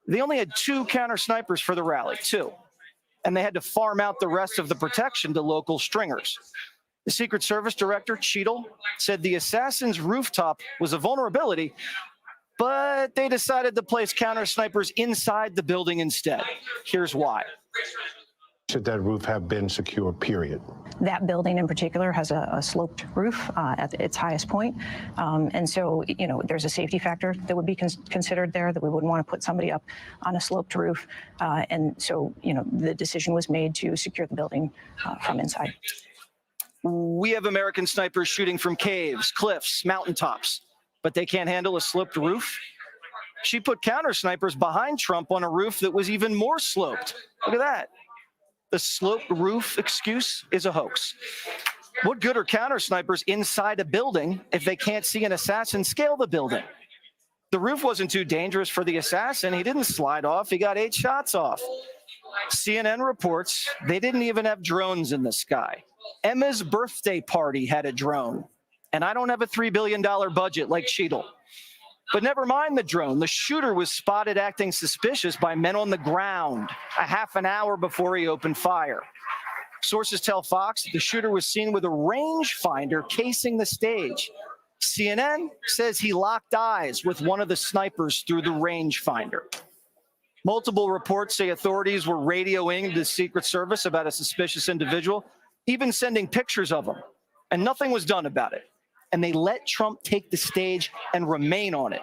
they only had 2 counter snipers for the rally, 2. And they had to farm out the rest of the protection to local stringers. The Secret Service Director, Cheadle, said the assassin's rooftop was a vulnerability, but they decided to place counter snipers inside the building instead. Here's why. Should that roof have been secure, period? That building in particular has a sloped roof at its highest point. And so, there's a safety factor that would be considered there, that we wouldn't want to put somebody up on a sloped roof. And so, the decision was made to secure the building from inside. We have American snipers shooting from caves, cliffs, mountaintops. but they can't handle a sloped roof. She put counter snipers behind Trump on a roof that was even more sloped. Look at that. The sloped roof excuse is a hoax. What good are counter snipers inside a building if they can't see an assassin scale the building? The roof wasn't too dangerous for the assassin. He didn't slide off. He got 8 shots off. CNN reports they didn't even have drones in the sky. Emma's birthday party had a drone. And I don't have a $3 billion budget like Cheadle. But never mind the drone. The shooter was spotted acting suspicious by men on the ground a half an hour before he opened fire. Sources tell Fox the shooter was seen with a rangefinder casing the stage. CNN says he locked eyes with one of the snipers through the rangefinder. Multiple reports say authorities were radioing the Secret Service about a suspicious individual, even sending pictures of him, and nothing was done about it. And they let Trump take the stage and remain on it.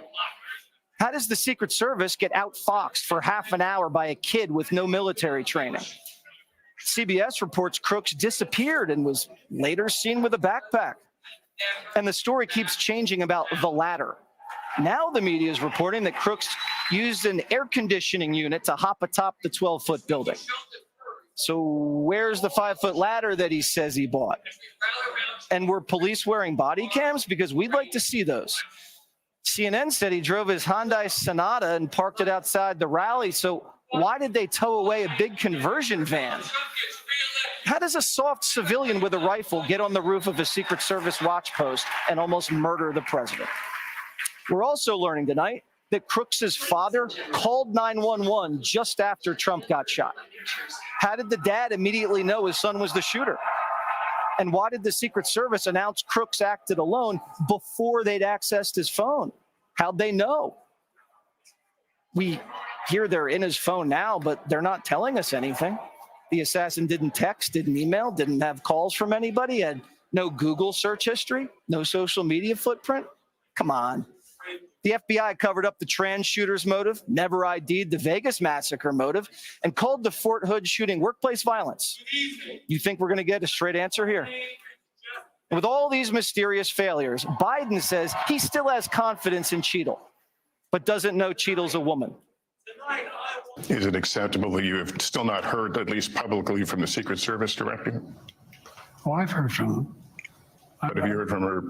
How does the Secret Service get outfoxed for half an hour by a kid with no military training? CBS reports Crooks disappeared and was later seen with a backpack. And the story keeps changing about the latter. Now the media is reporting that Crooks used an air conditioning unit to hop atop the 12-foot building. So where's the 5-foot ladder that he says he bought? And were police wearing body cams? Because we'd like to see those. CNN said he drove his Hyundai Sonata and parked it outside the rally. So why did they tow away a big conversion van? How does a soft civilian with a rifle get on the roof of a Secret Service watch post and almost murder the president? We're also learning tonight that Crooks's father called 911 just after Trump got shot. How did the dad immediately know his son was the shooter? And why did the Secret Service announce Crooks acted alone before they'd accessed his phone? How'd they know? We hear they're in his phone now, but they're not telling us anything. The assassin didn't text, didn't email, didn't have calls from anybody, had no Google search history, no social media footprint. Come on. The FBI covered up the trans shooter's motive, never ID'd the Vegas massacre motive, and called the Fort Hood shooting workplace violence. You think we're going to get a straight answer here? With all these mysterious failures, Biden says he still has confidence in Cheadle, but doesn't know Cheadle's a woman. Is it acceptable that you have still not heard, at least publicly, from the Secret Service director? Oh, I've heard from them. But have you heard from her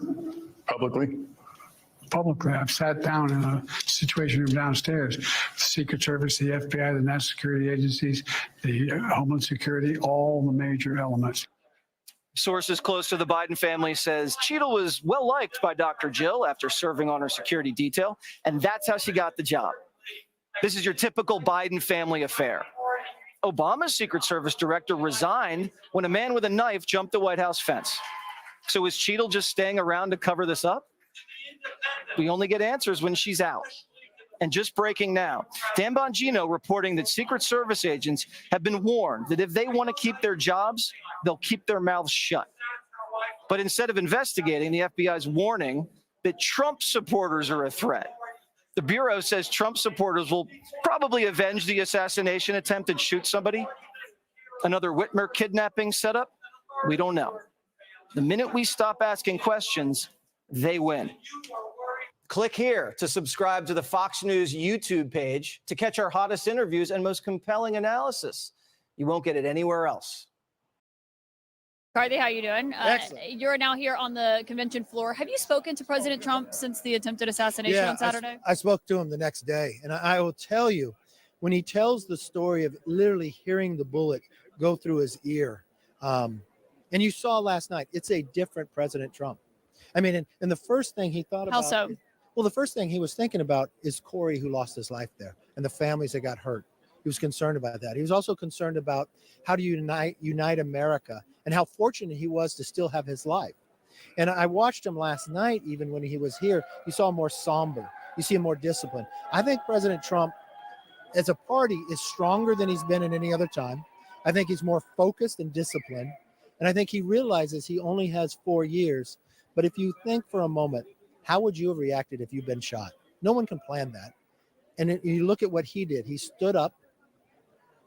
publicly? Publicly, I've sat down in a situation room downstairs. The Secret Service, the FBI, the national security agencies, the Homeland Security, all the major elements. Sources close to the Biden family says Cheadle was well liked by Dr. Jill after serving on her security detail, and that's how she got the job. This is your typical Biden family affair. Obama's Secret Service director resigned when a man with a knife jumped the White House fence. So is Cheadle just staying around to cover this up? We only get answers when she's out. And just breaking now, Dan Bongino reporting that Secret Service agents have been warned that if they want to keep their jobs, they'll keep their mouths shut. But instead of investigating, the FBI is warning that Trump supporters are a threat. The Bureau says Trump supporters will probably avenge the assassination attempt and shoot somebody. Another Whitmer kidnapping setup? We don't know. The minute we stop asking questions, they win. Click here to subscribe to the Fox News YouTube page to catch our hottest interviews and most compelling analysis. You won't get it anywhere else. Carthy, how you doing? Excellent. You're now here on the convention floor. Have you spoken to President Trump since the attempted assassination on Saturday? I spoke to him the next day, and I will tell you, when he tells the story of literally hearing the bullet go through his ear, and you saw last night, it's a different President Trump. I mean, and the first thing he thought about— How so? Well, the first thing he was thinking about is Corey, who lost his life there, and the families that got hurt. He was concerned about that. He was also concerned about how to unite America, and how fortunate he was to still have his life. And I watched him last night, even when he was here, you saw him more somber. You see him more disciplined. I think President Trump, as a party, is stronger than he's been at any other time. I think he's more focused and disciplined. And I think he realizes he only has 4 years. But if you think for a moment, how would you have reacted if you'd been shot? No one can plan that. And you look at what he did. He stood up,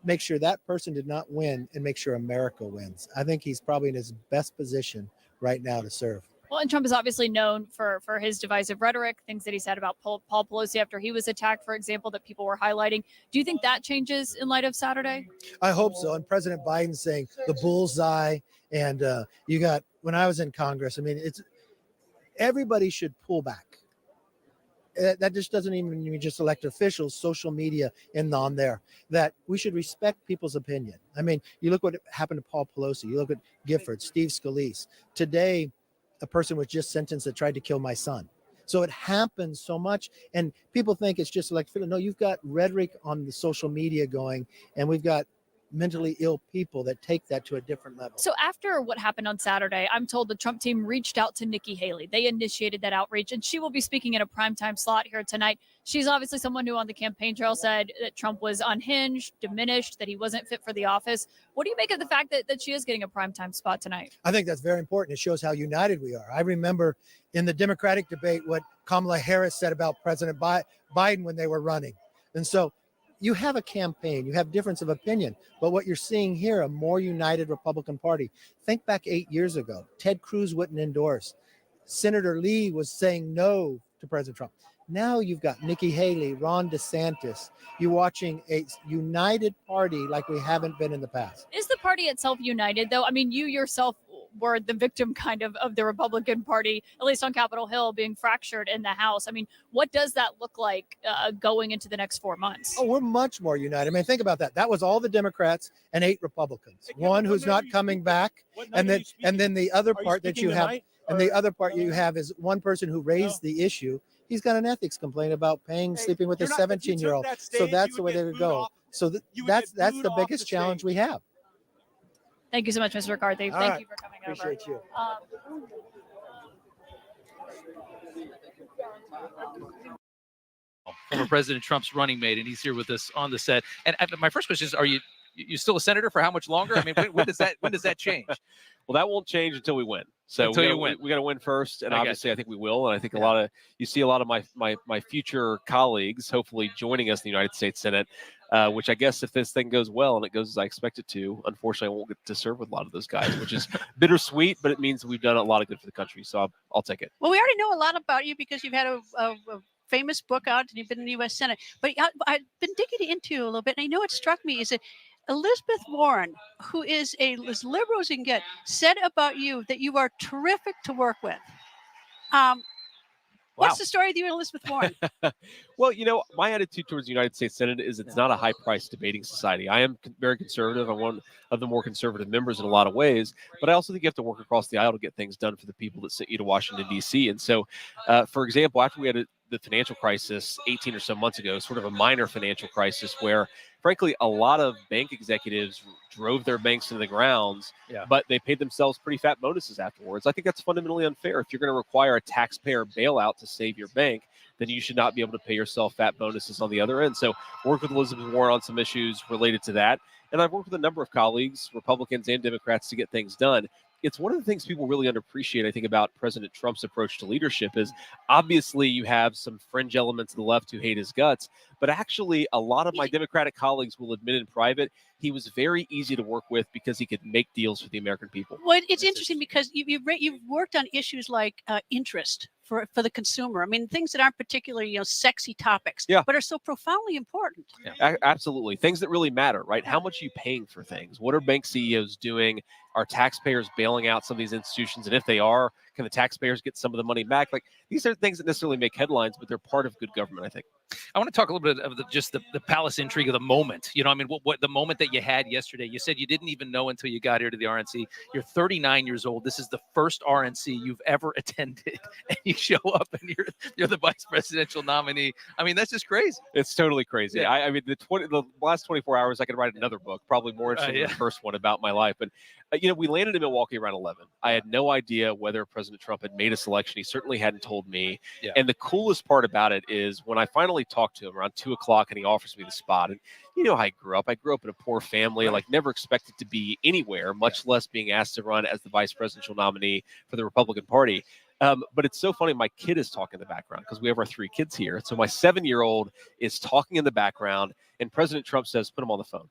make sure that person did not win, and make sure America wins. I think he's probably in his best position right now to serve. Well, and Trump is obviously known for his divisive rhetoric, things that he said about Paul Pelosi after he was attacked, for example, that people were highlighting. Do you think that changes in light of Saturday? I hope so. And President Biden saying the bullseye, and you got, when I was in Congress, I mean, it's everybody should pull back. That just doesn't even mean just elected officials, social media, and on there, that we should respect people's opinion. I mean, you look what happened to Paul Pelosi, you look at Gifford, Steve Scalise. Today, a person was just sentenced that tried to kill my son. So it happens so much, and people think it's just like, no, you've got rhetoric on the social media going, and we've got mentally ill people that take that to a different level. So after what happened on Saturday, I'm told the Trump team reached out to Nikki Haley. They initiated that outreach, and she will be speaking in a primetime slot here tonight. She's obviously someone who on the campaign trail said that Trump was unhinged, diminished, that he wasn't fit for the office. What do you make of the fact that she is getting a primetime spot tonight? I think that's very important. It shows how united we are. I remember in the Democratic debate what Kamala Harris said about President Biden when they were running. And so you have a campaign, you have difference of opinion, but what you're seeing here, a more united Republican Party. Think back 8 years ago, Ted Cruz wouldn't endorse. Senator Lee was saying no to President Trump. Now you've got Nikki Haley, Ron DeSantis. You're watching a united party like we haven't been in the past. Is the party itself united, though? I mean, you yourself were the victim kind of the Republican Party, at least on Capitol Hill, being fractured in the House. I mean, what does that look like going into the next 4 months? Oh, we're much more united. I mean, think about that. That was all the Democrats and 8 Republicans. One who's not coming back, and then the other part that you have, and the other part you have is one person who raised the issue. He's got an ethics complaint about sleeping with a 17-year-old. So that's the way they would go. So that's the biggest challenge we have. Thank you so much, Mr. McCarthy. Thank you for coming Appreciate over. Former President Trump's running mate, and he's here with us on the set. And my first question is: Are you still a senator for how much longer? I mean, when does that change? Well, that won't change until we win. So Until you win. we got to win first, and I got obviously, I think we will. And I think you see a lot of my future colleagues, hopefully joining us in the United States Senate. Which I guess if this thing goes well and it goes as I expect it to, unfortunately, I won't get to serve with a lot of those guys, which is bittersweet, but it means we've done a lot of good for the country. So I'll take it. Well, we already know a lot about you because you've had a famous book out and you've been in the U.S. Senate. But I've been digging into you a little bit, and I know what struck me is that Elizabeth Warren, who is as liberal as you can get, said about you that you are terrific to work with. What's the story with you and Elizabeth Warren? Well, my attitude towards the United States Senate is it's not a high-priced debating society. I am very conservative. I'm one of the more conservative members in a lot of ways, but I also think you have to work across the aisle to get things done for the people that sent you to Washington, D.C. And so, for example, after we had the financial crisis 18 or so months ago, sort of a minor financial crisis where, frankly, a lot of bank executives drove their banks into the grounds, but they paid themselves pretty fat bonuses afterwards. I think that's fundamentally unfair. If you're going to require a taxpayer bailout to save your bank, then you should not be able to pay yourself fat bonuses on the other end. So work with Elizabeth Warren on some issues related to that. And I've worked with a number of colleagues, Republicans and Democrats, to get things done. It's one of the things people really underappreciate, I think, about President Trump's approach to leadership is obviously you have some fringe elements of the left who hate his guts, but actually a lot of my Democratic colleagues will admit in private he was very easy to work with because he could make deals for the American people. Well, it's interesting because you've worked on issues like interest for the consumer. I mean, things that aren't particularly sexy topics, but are so profoundly important. Yeah, absolutely. Things that really matter, right? How much are you paying for things? What are bank CEOs doing? Are taxpayers bailing out some of these institutions? And if they are, can the taxpayers get some of the money back? Like, these are things that necessarily make headlines, but they're part of good government, I think. I want to talk a little bit of the palace intrigue of the moment. I mean, what the moment that you had yesterday. You said you didn't even know until you got here to the RNC. You're 39 years old. This is the first RNC you've ever attended, and you show up and you're the vice presidential nominee. I mean, that's just crazy. It's totally crazy. Yeah. I mean, the last 24 hours, I could write another book, probably more interesting than the first one about my life. But we landed in Milwaukee around 11. I had no idea whether President Trump had made a selection. He certainly hadn't told me. Yeah. And the coolest part about it is when I finally talked to him around 2:00 and he offers me the spot. And you know how I grew up. I grew up in a poor family, like never expected to be anywhere, much less being asked to run as the vice presidential nominee for the Republican Party. But it's so funny. My kid is talking in the background because we have our 3 kids here. So my 7-year-old is talking in the background, and President Trump says, "Put him on the phone."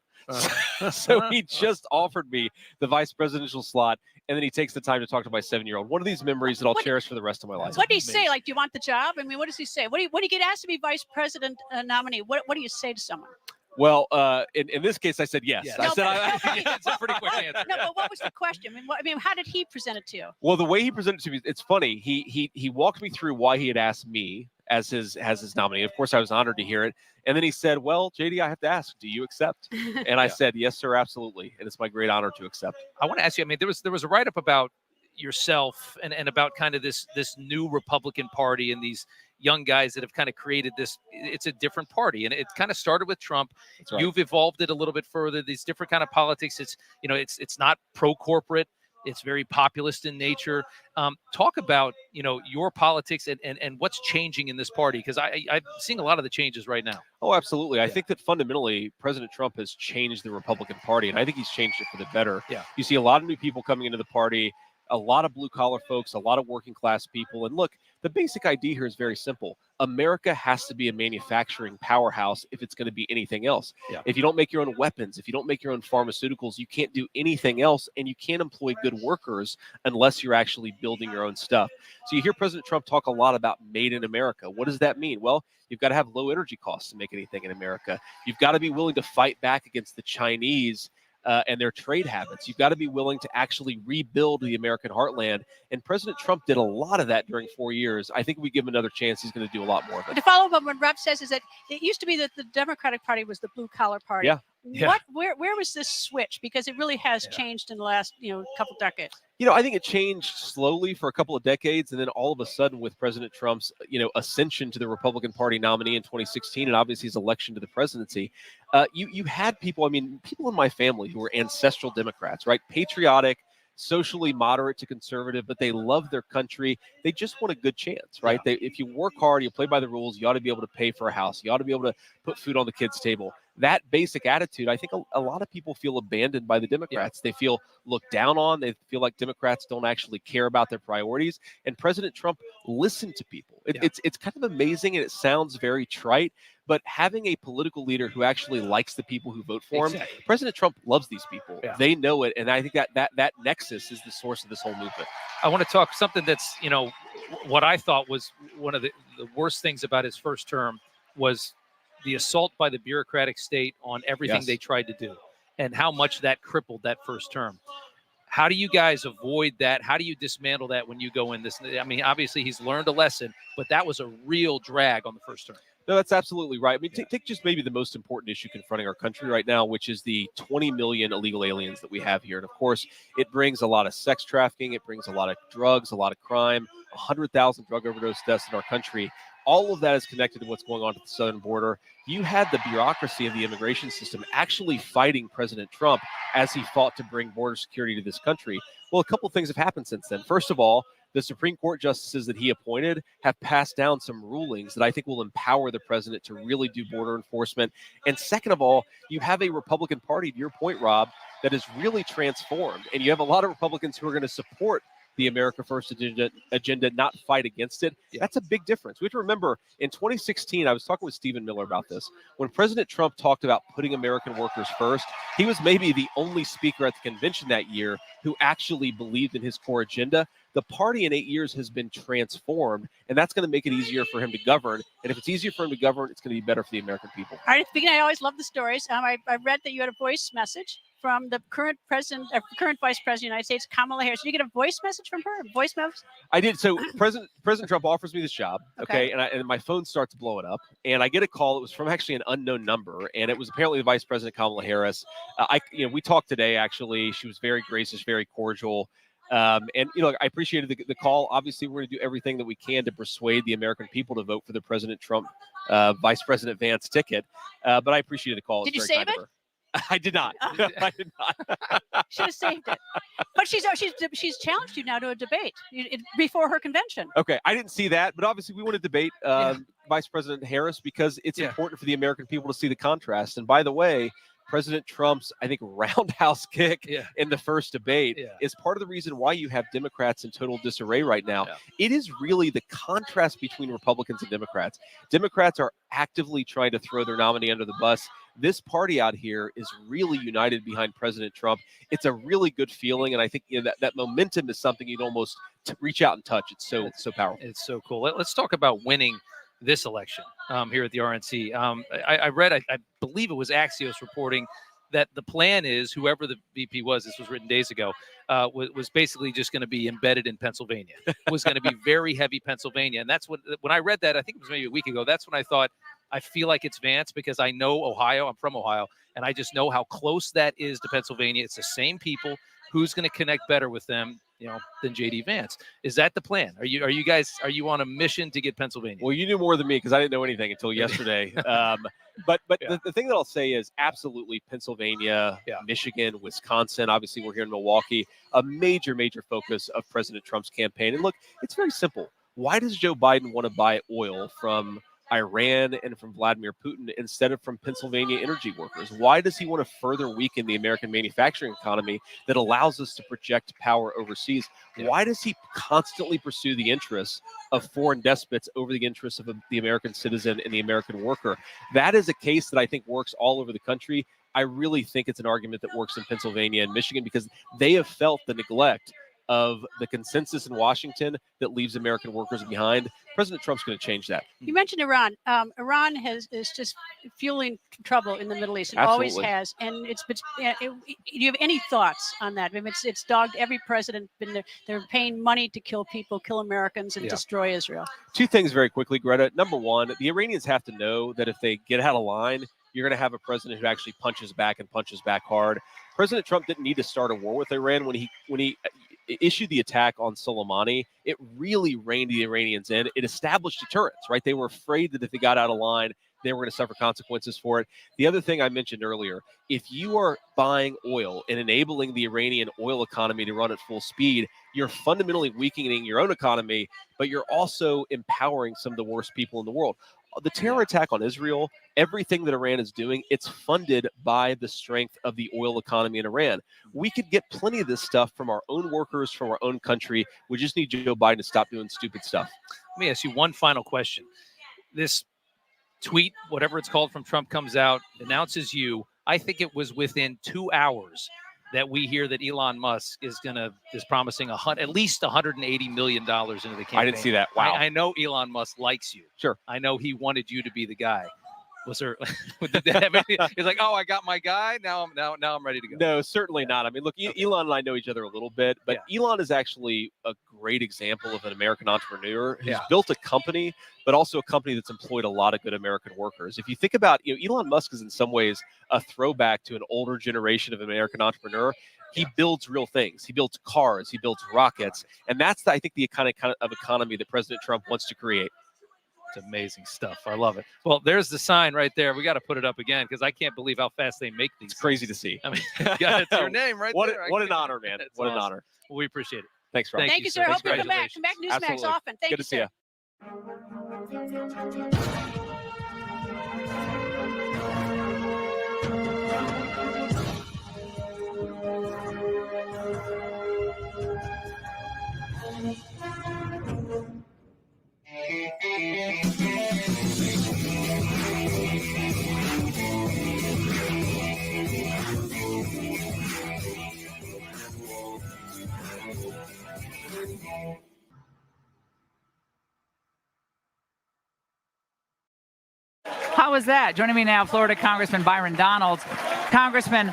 So he just offered me the vice presidential slot, and then he takes the time to talk to my 7-year-old. One of these memories that I'll cherish for the rest of my life. What do you say? Like, do you want the job? I mean, what does he say? What do you get asked to be vice president nominee? What do you say to someone? Well, in this case, I said yes. I said it's a pretty quick answer. No, but what was the question? I mean, how did he present it to you? Well, the way he presented it to me, it's funny. He walked me through why he had asked me as his nominee. Of course, I was honored to hear it. And then he said, "Well, JD, I have to ask, do you accept?" And I said, "Yes, sir, absolutely." And it's my great honor to accept. I want to ask you. I mean, there was a write-up about yourself and about kind of this new Republican Party and these young guys that have kind of created this. It's a different party, and it kind of started with Trump. That's right. You've evolved it a little bit further. These different kind of politics. It's not pro-corporate. It's very populist in nature. Talk about your politics and what's changing in this party, because I'm seeing a lot of the changes right now. Oh, absolutely. I think that fundamentally President Trump has changed the Republican Party, and I think he's changed it for the better. Yeah. You see a lot of new people coming into the party, a lot of blue collar folks, a lot of working class people. And look, the basic idea here is very simple. America has to be a manufacturing powerhouse if it's going to be anything else. Yeah. If you don't make your own weapons, if you don't make your own pharmaceuticals, you can't do anything else, and you can't employ good workers unless you're actually building your own stuff. So you hear President Trump talk a lot about made in America. What does that mean? Well, you've got to have low energy costs to make anything in America. You've got to be willing to fight back against the Chinese and their trade habits. You've got to be willing to actually rebuild the American heartland. And President Trump did a lot of that during 4 years. I think if we give him another chance, he's going to do a lot more of it. To follow up on what Rob says is that it used to be that the Democratic Party was the blue collar party. Yeah. Yeah. Where was this switch? Because it really has changed in the last couple decades. I think it changed slowly for a couple of decades, and then all of a sudden, with President Trump's ascension to the Republican Party nominee in 2016, and obviously his election to the presidency, you had people. I mean, people in my family who were ancestral Democrats, right? Patriotic, socially moderate to conservative, but they love their country. They just want a good chance, right? If you work hard, you play by the rules, you ought to be able to pay for a house. You ought to be able to put food on the kids' table. That basic attitude, I think a lot of people feel abandoned by the Democrats. They feel looked down on. They feel like Democrats don't actually care about their priorities. And President Trump listened to people. It's kind of amazing, and it sounds very trite, but having a political leader who actually likes the people who vote for him, President Trump loves these people. Yeah. They know it, and I think that nexus is the source of this whole movement. I want to talk something that's, what I thought was one of the worst things about his first term was the assault by the bureaucratic state on everything they tried to do, and how much that crippled that first term. How do you guys avoid that? How do you dismantle that when you go in this? I mean, obviously he's learned a lesson, but that was a real drag on the first term. No, that's absolutely right. I mean, take just maybe the most important issue confronting our country right now, which is the 20 million illegal aliens that we have here. And of course, it brings a lot of sex trafficking. It brings a lot of drugs, a lot of crime, 100,000 drug overdose deaths in our country. All of that is connected to what's going on at the southern border. You had the bureaucracy of the immigration system actually fighting President Trump as he fought to bring border security to this country. Well, a couple of things have happened since then. First of all, the Supreme Court justices that he appointed have passed down some rulings that I think will empower the president to really do border enforcement. And second of all, you have a Republican Party, to your point, Rob, that is really transformed. And you have a lot of Republicans who are going to support the America First agenda, not fight against it. That's a big difference. We have to remember, in 2016, I was talking with Stephen Miller about this. When President Trump talked about putting American workers first, he was maybe the only speaker at the convention that year who actually believed in his core agenda. The party in 8 years has been transformed, and that's going to make it easier for him to govern. And if it's easier for him to govern, it's going to be better for the American people. All right, at the beginning, I always love the stories. I read that you had a voice message from the current vice president of the United States, Kamala Harris. Did you get a voice message from her? A voice message? I did. So President Trump offers me this job, okay, and my phone starts blowing up, and I get a call. It was from actually an unknown number, and it was apparently the Vice President Kamala Harris. We talked today. Actually, she was very gracious, very cordial. I appreciated the call. Obviously, we're going to do everything that we can to persuade the American people to vote for the President Trump, Vice President Vance ticket. But I appreciated the call. Did you save it? I did not. I did not. Should have saved it. But she's challenged you now to a debate before her convention. Okay, I didn't see that, but obviously we want to debate Vice President Harris because it's important for the American people to see the contrast. And by the way, President Trump's, I think, roundhouse kick in the first debate is part of the reason why you have Democrats in total disarray right now. It is really the contrast between Republicans and Democrats. Democrats are actively trying to throw their nominee under the bus. This party out here is really united behind President Trump. It's a really good feeling, and I think that momentum is something you'd almost reach out and touch. It's so powerful. It's so cool. Let's talk about winning this election here at the RNC. I read, I believe it was Axios reporting that the plan is whoever the VP was, this was written days ago, was basically just going to be embedded in Pennsylvania, was going to be very heavy Pennsylvania. And that's when I read that, I think it was maybe a week ago, that's when I thought, I feel like it's Vance because I know Ohio, I'm from Ohio, and I just know how close that is to Pennsylvania. It's the same people. Who's going to connect better with them, than JD Vance? Is that the plan? Are you on a mission to get Pennsylvania? Well, you knew more than me because I didn't know anything until yesterday. But the thing that I'll say is absolutely Pennsylvania, Michigan, Wisconsin. Obviously, we're here in Milwaukee. A major focus of President Trump's campaign. And look, it's very simple. Why does Joe Biden want to buy oil from Iran and from Vladimir Putin instead of from Pennsylvania energy workers? Why does he want to further weaken the American manufacturing economy that allows us to project power overseas? Why does he constantly pursue the interests of foreign despots over the interests of the American citizen and the American worker? That is a case that I think works all over the country. I really think it's an argument that works in Pennsylvania and Michigan because they have felt the neglect of the consensus in Washington that leaves American workers behind. President Trump's going to change that. You mentioned Iran. Iran is just fueling trouble in the Middle East. It always has. And do you have any thoughts on that? I mean, it's dogged every president. They're paying money to kill people, kill Americans, and destroy Israel. Two things very quickly, Greta. Number one, the Iranians have to know that if they get out of line, you're going to have a president who actually punches back and punches back hard. President Trump didn't need to start a war with Iran when he issued the attack on Soleimani. It really reined the Iranians in. It established deterrence, right? They were afraid that if they got out of line, they were going to suffer consequences for it. The other thing I mentioned earlier, if you are buying oil and enabling the Iranian oil economy to run at full speed, you're fundamentally weakening your own economy, but you're also empowering some of the worst people in the world. The terror attack on Israel, everything that Iran is doing, it's funded by the strength of the oil economy in Iran. We could get plenty of this stuff from our own workers, from our own country. We just need Joe Biden to stop doing stupid stuff. Let me ask you one final question. This tweet, whatever it's called, from Trump comes out, announces you. I think it was within 2 hours that we hear that Elon Musk is promising at least $180 million into the campaign. I didn't see that. Wow. I know Elon Musk likes you. Sure. I know he wanted you to be the guy. Was there? He's like, oh, I got my guy. Now I'm ready to go. No, certainly not. I mean, look, Elon and I know each other a little bit, but Elon is actually a great example of an American entrepreneur who's built a company, but also a company that's employed a lot of good American workers. If you think about, Elon Musk is in some ways a throwback to an older generation of American entrepreneur. He builds real things. He builds cars. He builds rockets, and that's I think the kind of economy that President Trump wants to create. It's amazing stuff. I love it. Well, there's the sign right there. We got to put it up again because I can't believe how fast they make these. It's crazy to see. I mean, it's your name right there. What an honor, man. What an honor. Well, we appreciate it. Thanks, Rob. Thank you, sir. Hope you come back. Come back to Newsmax Absolutely. often. Thank Good you, to see sir. How was that? Joining me now, Florida Congressman Byron Donalds. Congressman,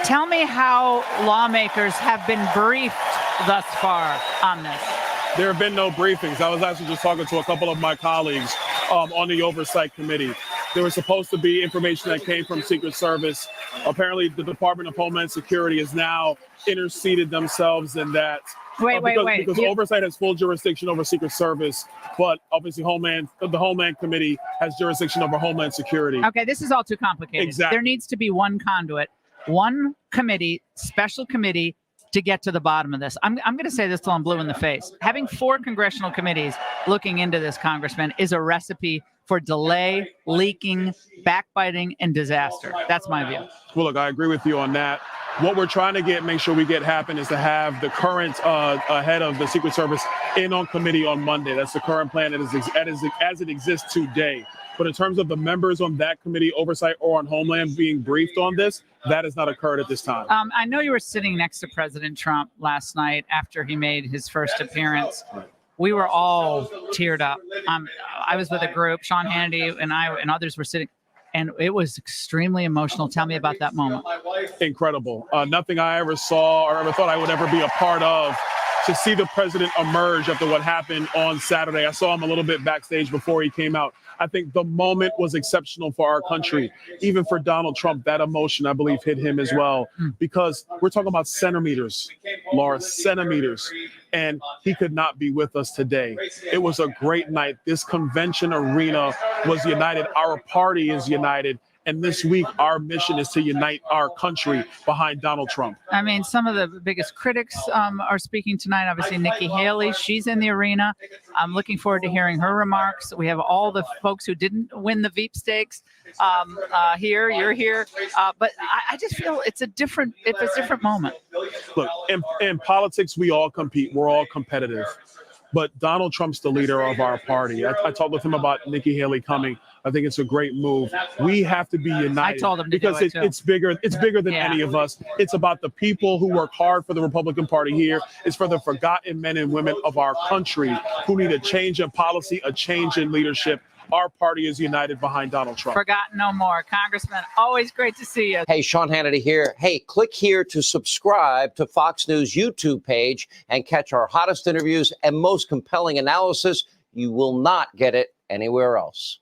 tell me how lawmakers have been briefed thus far on this. There have been no briefings. I was actually just talking to a couple of my colleagues on the Oversight Committee. There was supposed to be information that came from Secret Service. Apparently, the Department of Homeland Security has now interceded themselves in that. Wait. Because Oversight has full jurisdiction over Secret Service, but obviously the Homeland Committee has jurisdiction over Homeland Security. Okay, this is all too complicated. Exactly. There needs to be one conduit, one committee, special committee to get to the bottom of this. I'm going to say this till I'm blue in the face. Having 4 congressional committees looking into this, Congressman, is a recipe for delay, leaking, backbiting, and disaster. That's my view. Well, look, I agree with you on that. What we're trying to make sure we get happen is to have the current head of the Secret Service in on committee on Monday. That's the current plan as it exists today. But in terms of the members on that committee, oversight or on Homeland, being briefed on this, that has not occurred at this time. I know you were sitting next to President Trump last night after he made his first appearance. We were all teared up. I was with a group, Sean Hannity and I and others were sitting, and it was extremely emotional. Tell me about that moment. Incredible. Nothing I ever saw or ever thought I would ever be a part of. To see the president emerge after what happened on Saturday. I saw him a little bit backstage before he came out. I think the moment was exceptional for our country. Even for Donald Trump, that emotion, I believe, hit him as well. Because we're talking about centimeters, Laura, centimeters. And he could not be with us today. It was a great night. This convention arena was united. Our party is united. And this week, our mission is to unite our country behind Donald Trump. I mean, some of the biggest critics are speaking tonight. Obviously, Nikki Haley, she's in the arena. I'm looking forward to hearing her remarks. We have all the folks who didn't win the Veep stakes here. You're here. But I just feel it's a different moment. Look, in politics, we all compete. We're all competitive. But Donald Trump's the leader of our party. I talked with him about Nikki Haley coming. I think it's a great move. We have to be united. I told him to because do it too. it's bigger. It's bigger than any of us. It's about the people who work hard for the Republican Party here. It's for the forgotten men and women of our country who need a change in policy, a change in leadership. Our party is united behind Donald Trump. Forgotten no more. Congressman, always great to see you. Hey, Sean Hannity here. Hey, click here to subscribe to Fox News YouTube page and catch our hottest interviews and most compelling analysis. You will not get it anywhere else.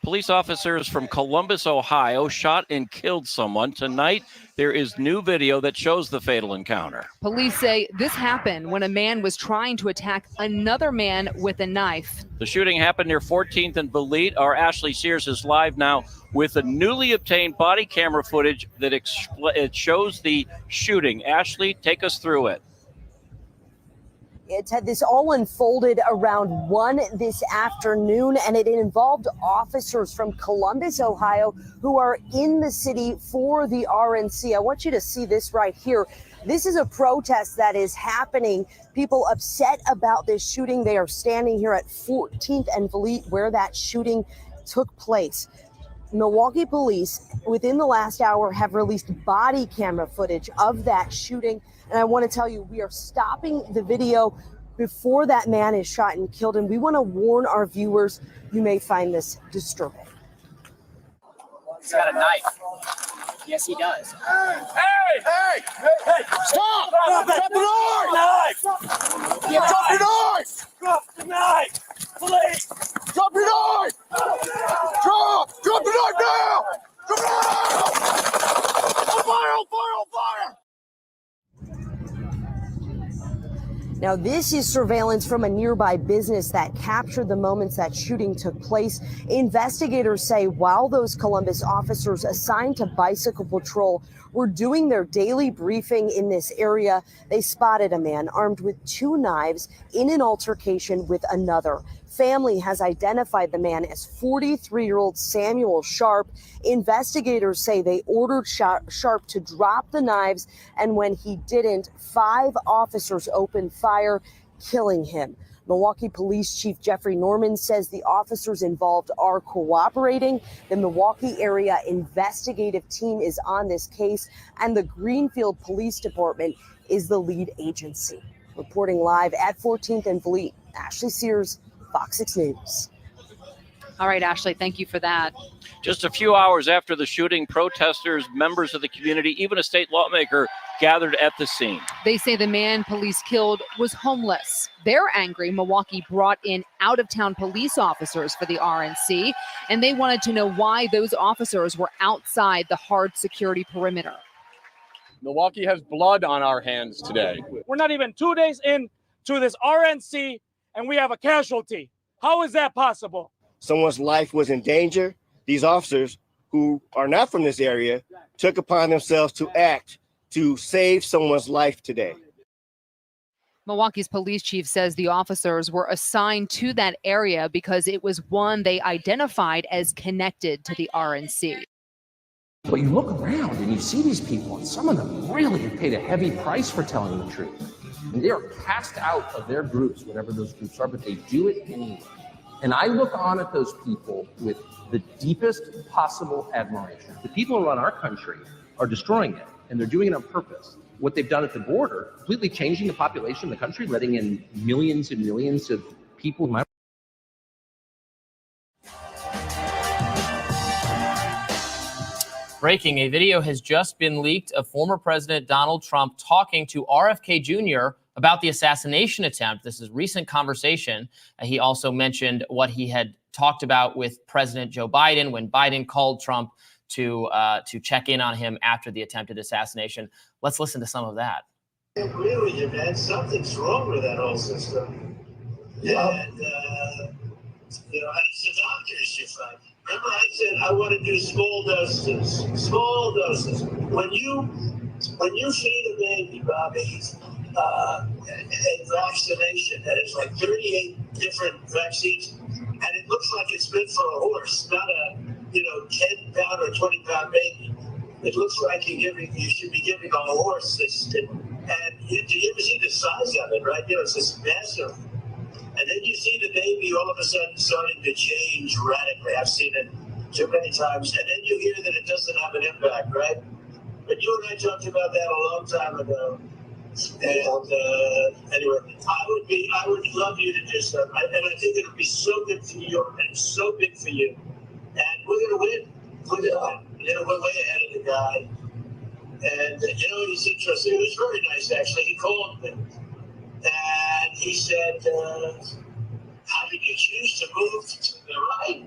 Police officers from Columbus, Ohio, shot and killed someone. Tonight, there is new video that shows the fatal encounter. Police say this happened when a man was trying to attack another man with a knife. The shooting happened near 14th and Bolete. Our Ashley Sears is live now with the newly obtained body camera footage that it shows the shooting. Ashley, take us through it. It's had this all unfolded around 1 this afternoon, and it involved officers from Columbus, Ohio, who are in the city for the RNC. I want you to see this right here. This is a protest that is happening. People upset about this shooting. They are standing here at 14th and Bolete where that shooting took place. Milwaukee police, within the last hour, have released body camera footage of that shooting. And I want to tell you, we are stopping the video before that man is shot and killed. And we want to warn our viewers, you may find this disturbing. He's got a knife. Yes, he does. Hey! Stop! Drop the knife! Drop the knife! Drop the knife! Please! Drop your knife! Drop the knife now! Drop it now! On fire! On fire! On fire! Now, this is surveillance from a nearby business that captured the moments that shooting took place. Investigators say while those Columbus officers assigned to bicycle patrol were doing their daily briefing in this area, they spotted a man armed with 2 knives in an altercation with another. Family has identified the man as 43-year-old Samuel Sharp. Investigators say they ordered Sharp to drop the knives, and when he didn't, 5 officers opened fire, killing him. Milwaukee Police Chief Jeffrey Norman says the officers involved are cooperating. The Milwaukee area investigative team is on this case, and the Greenfield Police Department is the lead agency. Reporting live at 14th and Bolete, Ashley Sears, Fox 6 News. All right, Ashley, thank you for that. Just a few hours after the shooting, protesters, members of the community, even a state lawmaker gathered at the scene. They say the man police killed was homeless. They're angry Milwaukee brought in out-of-town police officers for the RNC, and they wanted to know why those officers were outside the hard security perimeter. Milwaukee has blood on our hands today. We're not even 2 days into this RNC, and we have a casualty. How is that possible? Someone's life was in danger. These officers, who are not from this area, took upon themselves to act to save someone's life today. Milwaukee's police chief says the officers were assigned to that area because it was one they identified as connected to the RNC. But you look around and you see these people, and some of them really have paid a heavy price for telling the truth. And they are cast out of their groups, whatever those groups are, but they do it anyway. And I look on at those people with the deepest possible admiration. The people who run our country are destroying it, and they're doing it on purpose. What they've done at the border, completely changing the population of the country, letting in millions and millions of people. Breaking, a video has just been leaked of former President Donald Trump talking to RFK Jr. about the assassination attempt. This is recent conversation. He also mentioned what he had talked about with President Joe Biden when Biden called Trump to check in on him after the attempted assassination. Let's listen to some of that. I agree with you, man. Something's wrong with that whole system. Yeah. And, it's a doctor issue, Frank. Remember I said I want to do small doses. Small doses. When you feed a baby, Bobby, a vaccination, and it's like 38 different vaccines, and it looks like it's meant for a horse, not a 10-pound or 20-pound baby. It looks like you should be giving a horse this, and you ever see the size of it, right? It's this massive. And then you see the baby all of a sudden starting to change radically. I've seen it too many times. And then you hear that it doesn't have an impact, right? But you and I talked about that a long time ago. And anyway, I would love you to do something. And I think it'll be so good for you and so big for you. And we're going to win. We're going to win. We're way ahead of the guy. And, he's interesting. It was very nice, actually. He called me. And he said, how did you choose to move to the right?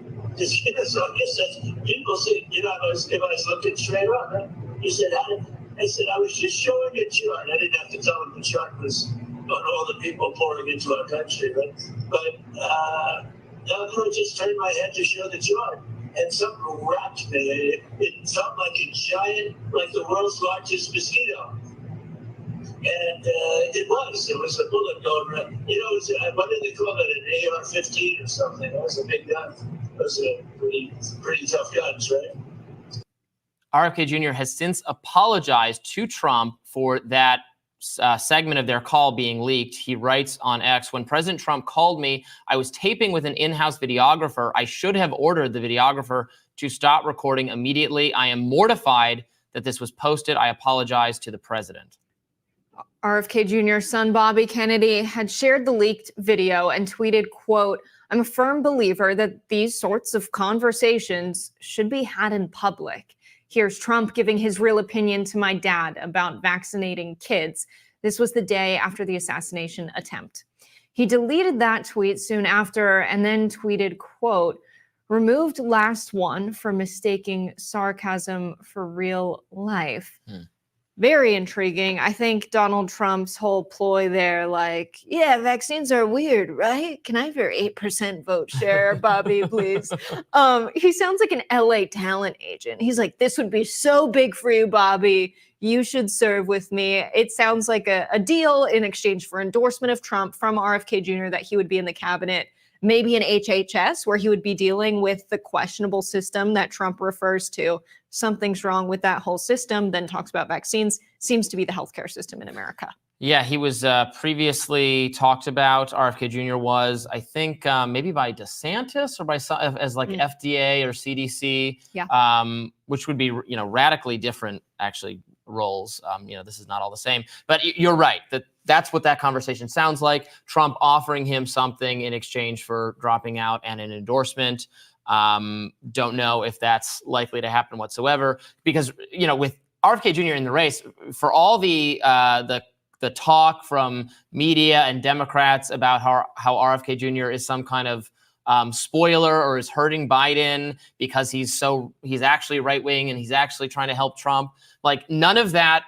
So I guess that's, people say, if I was looking straight up, right? He said, I said, I was just showing a chart. I didn't have to tell him the chart was on all the people pouring into our country, right? But I just turned my head to show the chart. And something wrapped me. It felt like a giant, like the world's largest mosquito. And it was a bullet going right. What did they call it? An AR-15 or something? That was a big gun. Those are pretty tough guns, right? RFK Jr. has since apologized to Trump for that segment of their call being leaked. He writes on X, when President Trump called me, I was taping with an in-house videographer. I should have ordered the videographer to stop recording immediately. I am mortified that this was posted. I apologize to the president. RFK Jr.'s son, Bobby Kennedy, had shared the leaked video and tweeted, quote, I'm a firm believer that these sorts of conversations should be had in public. Here's Trump giving his real opinion to my dad about vaccinating kids. This was the day after the assassination attempt. He deleted that tweet soon after and then tweeted, quote, removed last one for mistaking sarcasm for real life. Very intriguing. I think Donald Trump's whole ploy there, like, yeah, vaccines are weird, right? Can I have your 8% vote share, Bobby, please? He sounds like an LA talent agent. He's like, this would be so big for you, Bobby. You should serve with me. It sounds like a deal in exchange for endorsement of Trump from RFK Jr. that he would be in the cabinet, maybe an HHS, where he would be dealing with the questionable system that Trump refers to. Something's wrong with that whole system, then talks about vaccines, seems to be the healthcare system in America. Yeah, he was previously talked about, RFK Jr. was, I think, maybe by DeSantis or by as like FDA or CDC, which would be, radically different, actually, roles. This is not all the same. But you're right, that's what that conversation sounds like. Trump offering him something in exchange for dropping out and an endorsement. Don't know if that's likely to happen whatsoever, because, with RFK Jr. in the race, for all the talk from media and Democrats about how RFK Jr. is some kind of spoiler or is hurting Biden because he's actually right wing and he's actually trying to help Trump. Like, none of that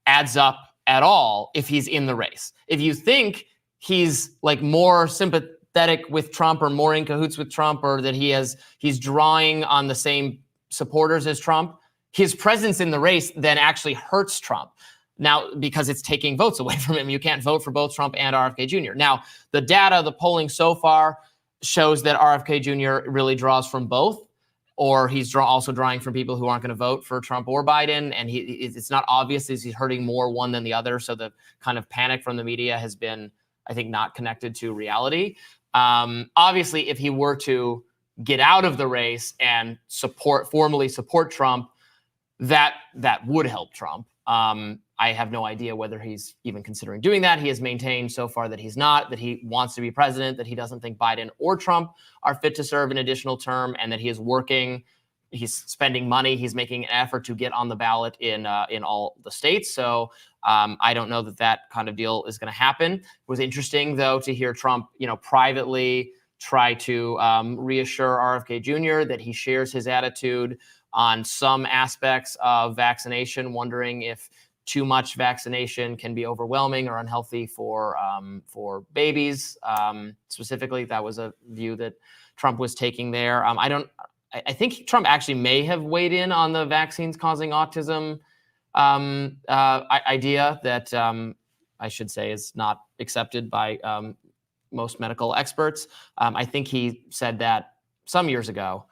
adds up at all if he's in the race. If you think he's like more sympathetic with Trump or more in cahoots with Trump, or that he's drawing on the same supporters as Trump, his presence in the race then actually hurts Trump. now because it's taking votes away from him. You can't vote for both Trump and RFK Jr. Now, the data, the polling so far shows that RFK Jr. really draws from both, or he's also drawing from people who aren't going to vote for Trump or Biden. And it's not obvious as he's hurting more one than the other. So the kind of panic from the media has been, I think, not connected to reality. Obviously, if he were to get out of the race and formally support Trump, that would help Trump. I have no idea whether he's even considering doing that. He has maintained so far that he's not, that he wants to be president, that he doesn't think Biden or Trump are fit to serve an additional term, and that he is working, he's spending money, he's making an effort to get on the ballot in all the states. So I don't know that kind of deal is going to happen. It was interesting, though, to hear Trump, privately try to reassure RFK Jr. that he shares his attitude on some aspects of vaccination, wondering if too much vaccination can be overwhelming or unhealthy for babies. Specifically, that was a view that Trump was taking there. I think Trump actually may have weighed in on the vaccines causing autism idea that I should say is not accepted by most medical experts. I think he said that some years ago.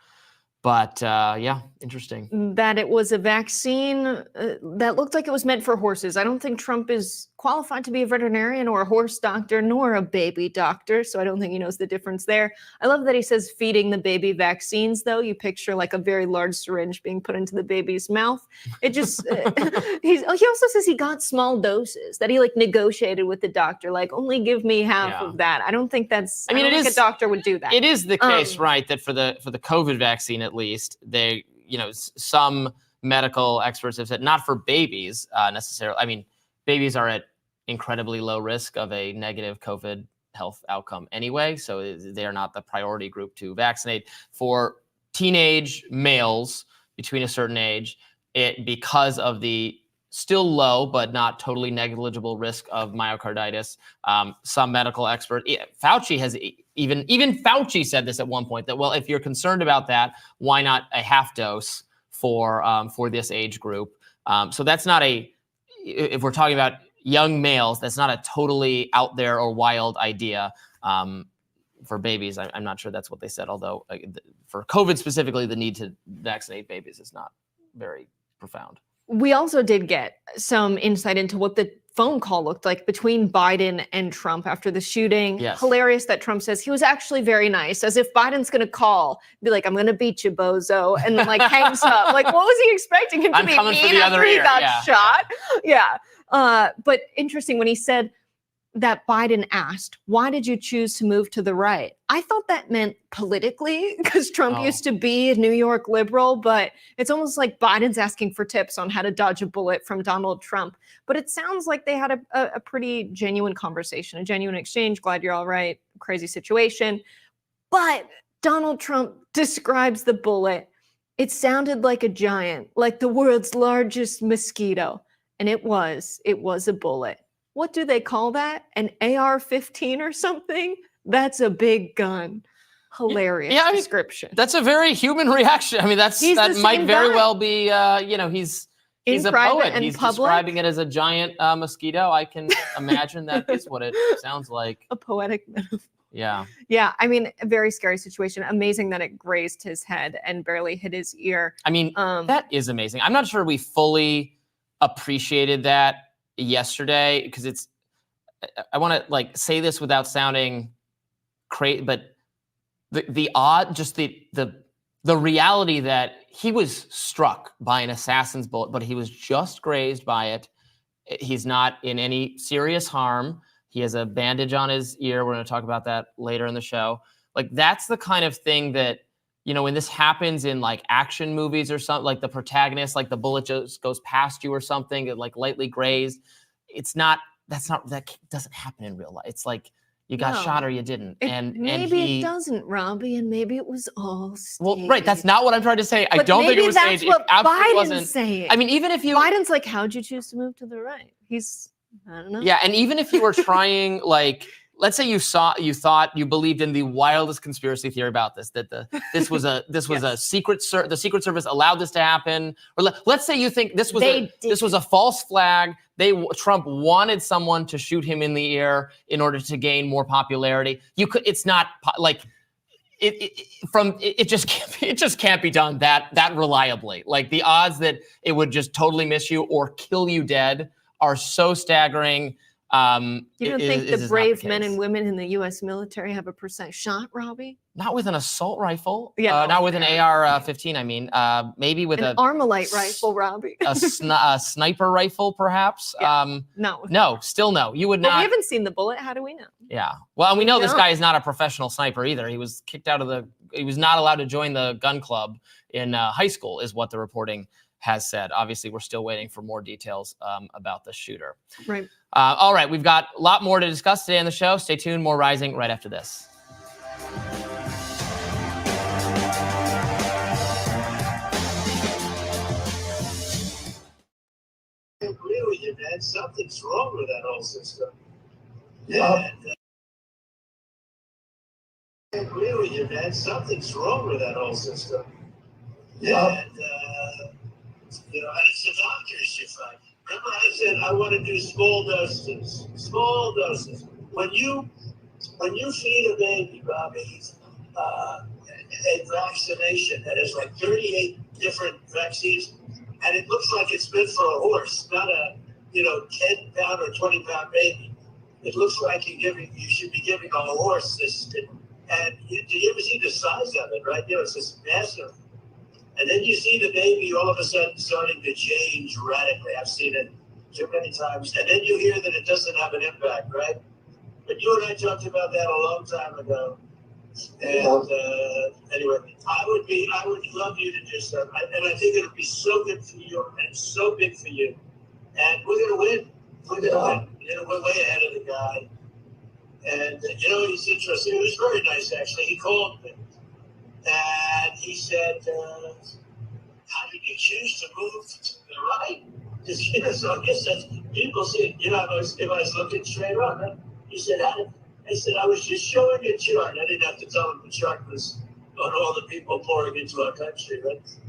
But yeah, interesting. That it was a vaccine that looked like it was meant for horses. I don't think Trump is qualified to be a veterinarian or a horse doctor nor a baby doctor, so I don't think he knows the difference there. I love that he says feeding the baby vaccines, though. You picture like a very large syringe being put into the baby's mouth. It just, he also says he got small doses, that he like negotiated with the doctor, like only give me half of that. I don't think that's, I don't think a doctor would do that. It is the case, right, that for the COVID vaccine, at least, they, some medical experts have said, not for babies necessarily. I mean, babies are at incredibly low risk of a negative COVID health outcome anyway, so they are not the priority group to vaccinate. For teenage males between a certain age, because of the still low but not totally negligible risk of myocarditis, some medical experts, Fauci has even Fauci said this at one point, that, well, if you're concerned about that, why not a half dose for this age group? So that's not if we're talking about young males, that's not a totally out there or wild idea. For babies, I'm not sure that's what they said, although for COVID specifically, the need to vaccinate babies is not very profound. We also did get some insight into what the phone call looked like between Biden and Trump after the shooting. Yes. Hilarious that Trump says he was actually very nice, as if Biden's going to call, be like, I'm going to beat you, bozo, and then like hangs up. Like, what was he expecting him to be mean after he got shot? Yeah. But interesting when he said that Biden asked, why did you choose to move to the right? I thought that meant politically, because Trump used to be a New York liberal, but it's almost like Biden's asking for tips on how to dodge a bullet from Donald Trump. But it sounds like they had a pretty genuine conversation, a genuine exchange. Glad you're all right. Crazy situation. But Donald Trump describes the bullet. It sounded like a giant, like the world's largest mosquito. And it was a bullet. What do they call that? An AR-15 or something? That's a big gun. Hilarious description. That's a very human reaction. I mean, that might very well be, he's a poet. He's describing it as a giant mosquito. I can imagine that is what it sounds like. A poetic metaphor. Yeah. Yeah. I mean, a very scary situation. Amazing that it grazed his head and barely hit his ear. I mean, that is amazing. I'm not sure we fully appreciated that yesterday, because I want to like say this without sounding crazy, but the odd, just the reality that he was struck by an assassin's bullet, but he was just grazed by it. He's not in any serious harm. He has a bandage on his ear. We're going to talk about that later in the show. Like, that's the kind of thing that, when this happens in like action movies or something, like the protagonist, like the bullet just goes past you or something, it like lightly grazed. That doesn't happen in real life. It's like you got shot or you didn't. Maybe it doesn't, Robbie, and maybe it was all staged. Well, right. That's not what I'm trying to say. I don't think it was staged. Maybe that's what Biden's wasn't saying. I mean, even if Biden's like, how'd you choose to move to the right? I don't know. Yeah, and even if you were trying like let's say you believed in the wildest conspiracy theory about this, that this was a the Secret Service allowed this to happen, or let's say you think this was a false flag. Trump wanted someone to shoot him in the ear in order to gain more popularity. It's not like it just can't be done that reliably. Like the odds that it would just totally miss you or kill you dead are so staggering. You don't think the brave men and women in the U.S. military have a % shot, Robbie? Not with an assault rifle. Yeah. Not with an AR-15. I mean, maybe with an Armalite rifle, Robbie. a sniper rifle, perhaps. Yeah. No, still no. You would But not. we haven't seen the bullet. How do we know? Yeah. Well, and we know this guy is not a professional sniper either. He was kicked out of he was not allowed to join the gun club in high school, is what the reporting has said. Obviously, we're still waiting for more details about the shooter. Right. All right, we've got a lot more to discuss today on the show. Stay tuned. More Rising right after this. I agree with you, man. Something's wrong with that whole system. I agree with you, man. Something's wrong with that whole system. And it's the doctors you find. Remember I said I want to do small doses. Small doses. When you feed a baby, Robbie, a vaccination that has like 38 different vaccines, and it looks like it's meant for a horse, not a 10-pound or 20-pound baby. It looks like you should be giving a horse this. And do you ever see the size of it, right? It's just massive. And then you see the baby all of a sudden starting to change radically. I've seen it too many times. And then you hear that it doesn't have an impact, right? But you and I talked about that a long time ago. And anyway, I would love you to do something. And I think it'll be so good for you and so big for you. And we're going to win. We're going to win. We're way ahead of the guy. And, he's interesting. It was very nice, actually. He called me. And he said, how did you choose to move to the right? Because, so I guess that's, people say, if I was looking straight on, he said, I said, I was just showing a chart. I didn't have to tell him the chart was on all the people pouring into our country.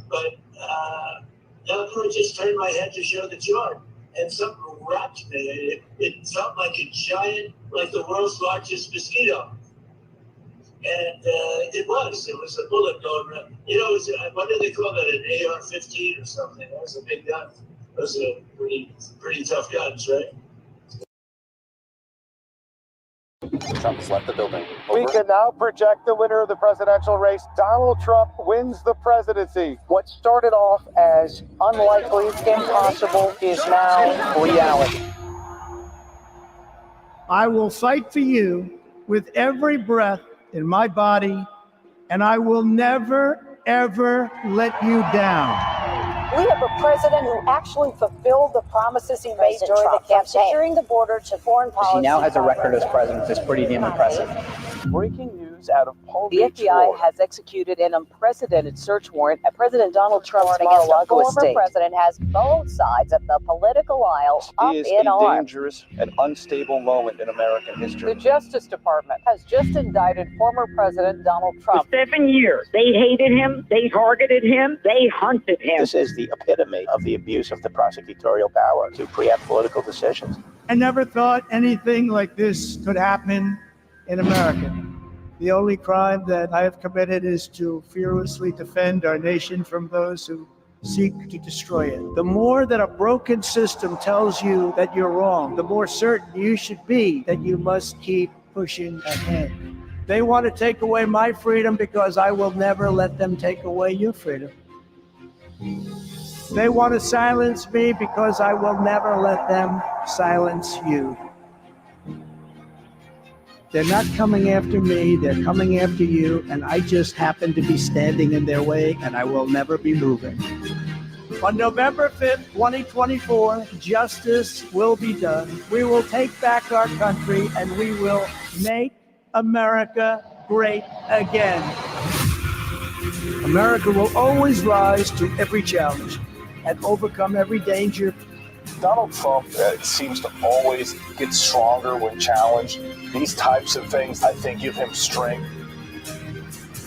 But I just turned my head to show the chart. And something wrapped me. It felt like a giant, like the world's largest mosquito. And it was a bullet going around. What do they call that, an AR-15 or something? That was a big gun. Those are pretty tough guns, right? Trump has left the building. We can now project the winner of the presidential race. Donald Trump wins the presidency. What started off as unlikely, impossible, is now reality. I will fight for you with every breath in my body, and I will never, ever let you down. We have a president who actually fulfilled the promises he made during the campaign, securing the border to foreign policy. He now has a record as president that's pretty damn impressive. Breaking news out of Palm The Beach, FBI Florida. has executed an unprecedented search warrant at President Donald Trump's Mar-a-Lago estate. The former president has both sides of the political aisle up Is in a arms. dangerous and unstable moment in American history. The Justice Department has just indicted former President Donald Trump. For 7 years, they hated him, they targeted him, they hunted him. This is the epitome of the abuse of the prosecutorial power to preempt political decisions. I never thought anything like this could happen in America. The only crime that I have committed is to fearlessly defend our nation from those who seek to destroy it. The more that a broken system tells you that you're wrong, the more certain you should be that you must keep pushing ahead. They want to take away my freedom because I will never let them take away your freedom. They want to silence me because I will never let them silence you. They're not coming after me, they're coming after you, and I just happen to be standing in their way, and I will never be moving. On November 5th, 2024, justice will be done. We will take back our country, and we will make America great again. America will always rise to every challenge and overcome every danger Donald Trump seems to always get stronger when challenged. These types of things, I think, give him strength.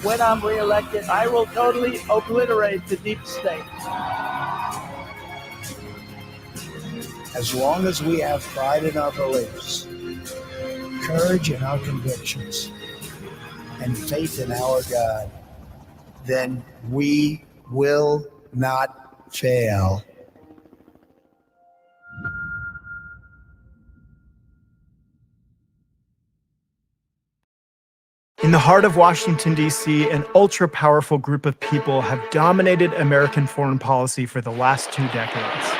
When I'm reelected, I will totally obliterate the deep state. As long as we have pride in our beliefs, courage in our convictions, and faith in our God, then we will not fail. In the heart of Washington, D.C., an ultra-powerful group of people have dominated American foreign policy for the last 2 decades.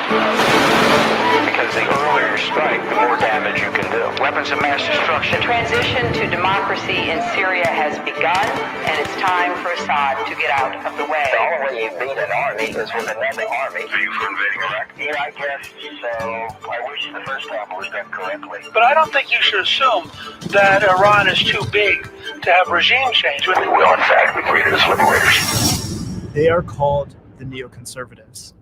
Because the earlier you strike, the more damage you can do. Weapons of mass destruction. The transition to democracy in Syria has begun, and it's time for Assad to get out of the way. The only way you beat an army is with another army. Are you for invading Iraq? Yeah, I guess so. I wish the first time was done correctly. But I don't think you should assume that Iran is too big to have regime change. We will, in fact, be greeted as liberators. They are called the neoconservatives.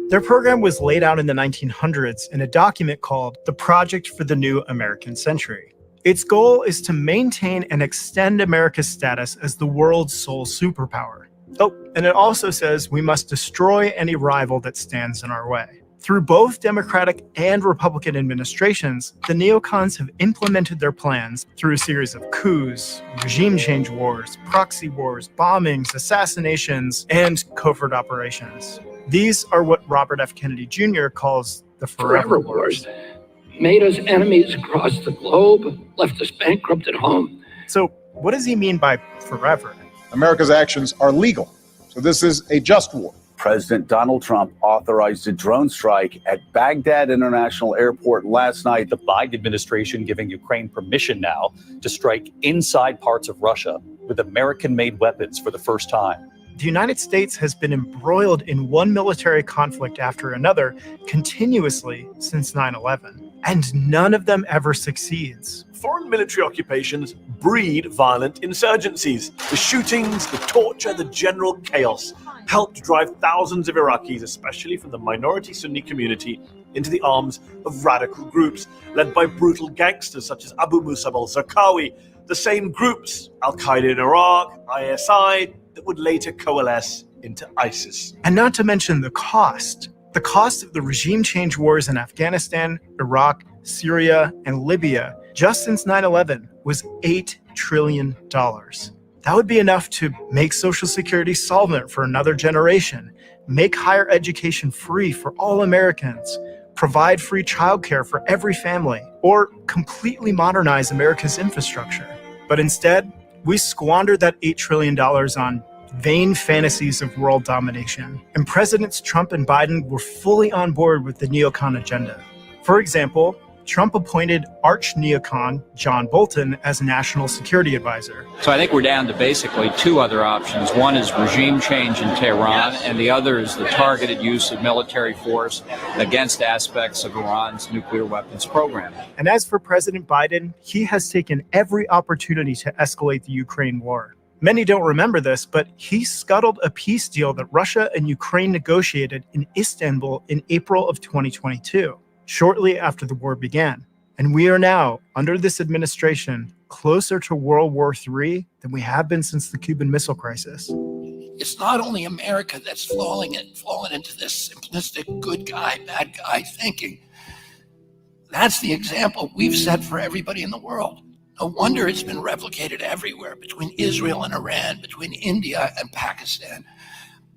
Their program was laid out in the 1900s in a document called The Project for the New American Century. Its goal is to maintain and extend America's status as the world's sole superpower. Oh, and it also says we must destroy any rival that stands in our way. Through both Democratic and Republican administrations, the neocons have implemented their plans through a series of coups, regime change wars, proxy wars, bombings, assassinations, and covert operations. These are what Robert F. Kennedy Jr. calls the Forever Wars. Made us enemies across the globe, left us bankrupt at home. So what does he mean by forever? America's actions are legal, so this is a just war. President Donald Trump authorized a drone strike at Baghdad International Airport last night. The Biden administration giving Ukraine permission now to strike inside parts of Russia with American-made weapons for the first time. The United States has been embroiled in one military conflict after another continuously since 9/11, and none of them ever succeeds. Foreign military occupations breed violent insurgencies. The shootings, the torture, the general chaos helped drive thousands of Iraqis, especially from the minority Sunni community, into the arms of radical groups led by brutal gangsters such as Abu Musab al-Zarqawi, the same groups, Al-Qaeda in Iraq, ISI, that would later coalesce into ISIS. And not to mention the cost. The cost of the regime change wars in Afghanistan, Iraq, Syria, and Libya just since 9/11 was $8 trillion. That would be enough to make Social Security solvent for another generation, make higher education free for all Americans, provide free childcare for every family, or completely modernize America's infrastructure. But instead, we squandered that $8 trillion on vain fantasies of world domination. And Presidents Trump and Biden were fully on board with the neocon agenda. For example, Trump appointed arch-neocon John Bolton as National Security Advisor. So I think we're down to basically 2 other options. One is regime change in Tehran, and the other is the targeted use of military force against aspects of Iran's nuclear weapons program. And as for President Biden, he has taken every opportunity to escalate the Ukraine war. Many don't remember this, but he scuttled a peace deal that Russia and Ukraine negotiated in Istanbul in April of 2022. Shortly after the war began. And we are now, under this administration, closer to World War III than we have been since the Cuban Missile Crisis. It's not only America that's fallen into this simplistic good guy, bad guy thinking. That's the example we've set for everybody in the world. No wonder it's been replicated everywhere, between Israel and Iran, between India and Pakistan,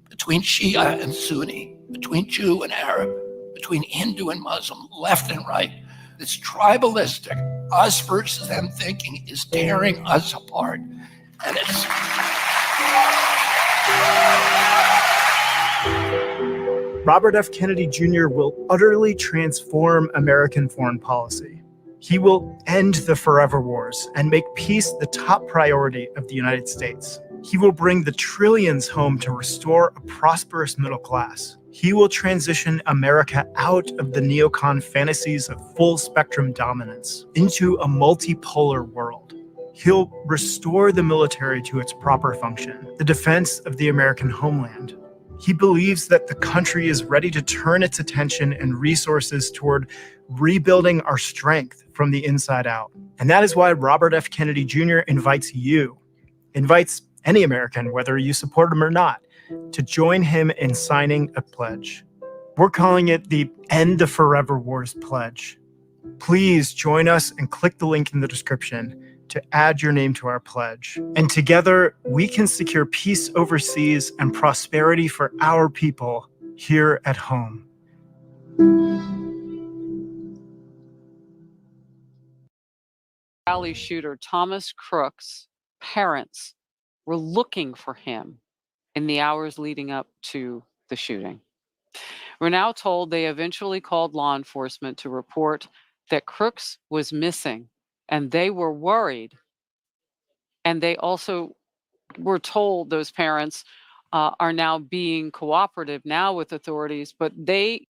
between Shia and Sunni, between Jew and Arab, between Hindu and Muslim, left and right. This tribalistic, us versus them thinking is tearing us apart. And it's... Robert F. Kennedy Jr. will utterly transform American foreign policy. He will end the forever wars and make peace the top priority of the United States. He will bring the trillions home to restore a prosperous middle class. He will transition America out of the neocon fantasies of full spectrum dominance into a multipolar world. He'll restore the military to its proper function, the defense of the American homeland. He believes that the country is ready to turn its attention and resources toward rebuilding our strength from the inside out. And that is why Robert F. Kennedy Jr. invites any American, whether you support him or not, to join him in signing a pledge. We're calling it the End the Forever Wars Pledge. Please join us and click the link in the description to add your name to our pledge. And together, we can secure peace overseas and prosperity for our people here at home. Rally shooter Thomas Crooks' parents were looking for him in the hours leading up to the shooting. We're now told they eventually called law enforcement to report that Crooks was missing, and they were worried. And they also were told, those parents are now being cooperative now with authorities, but they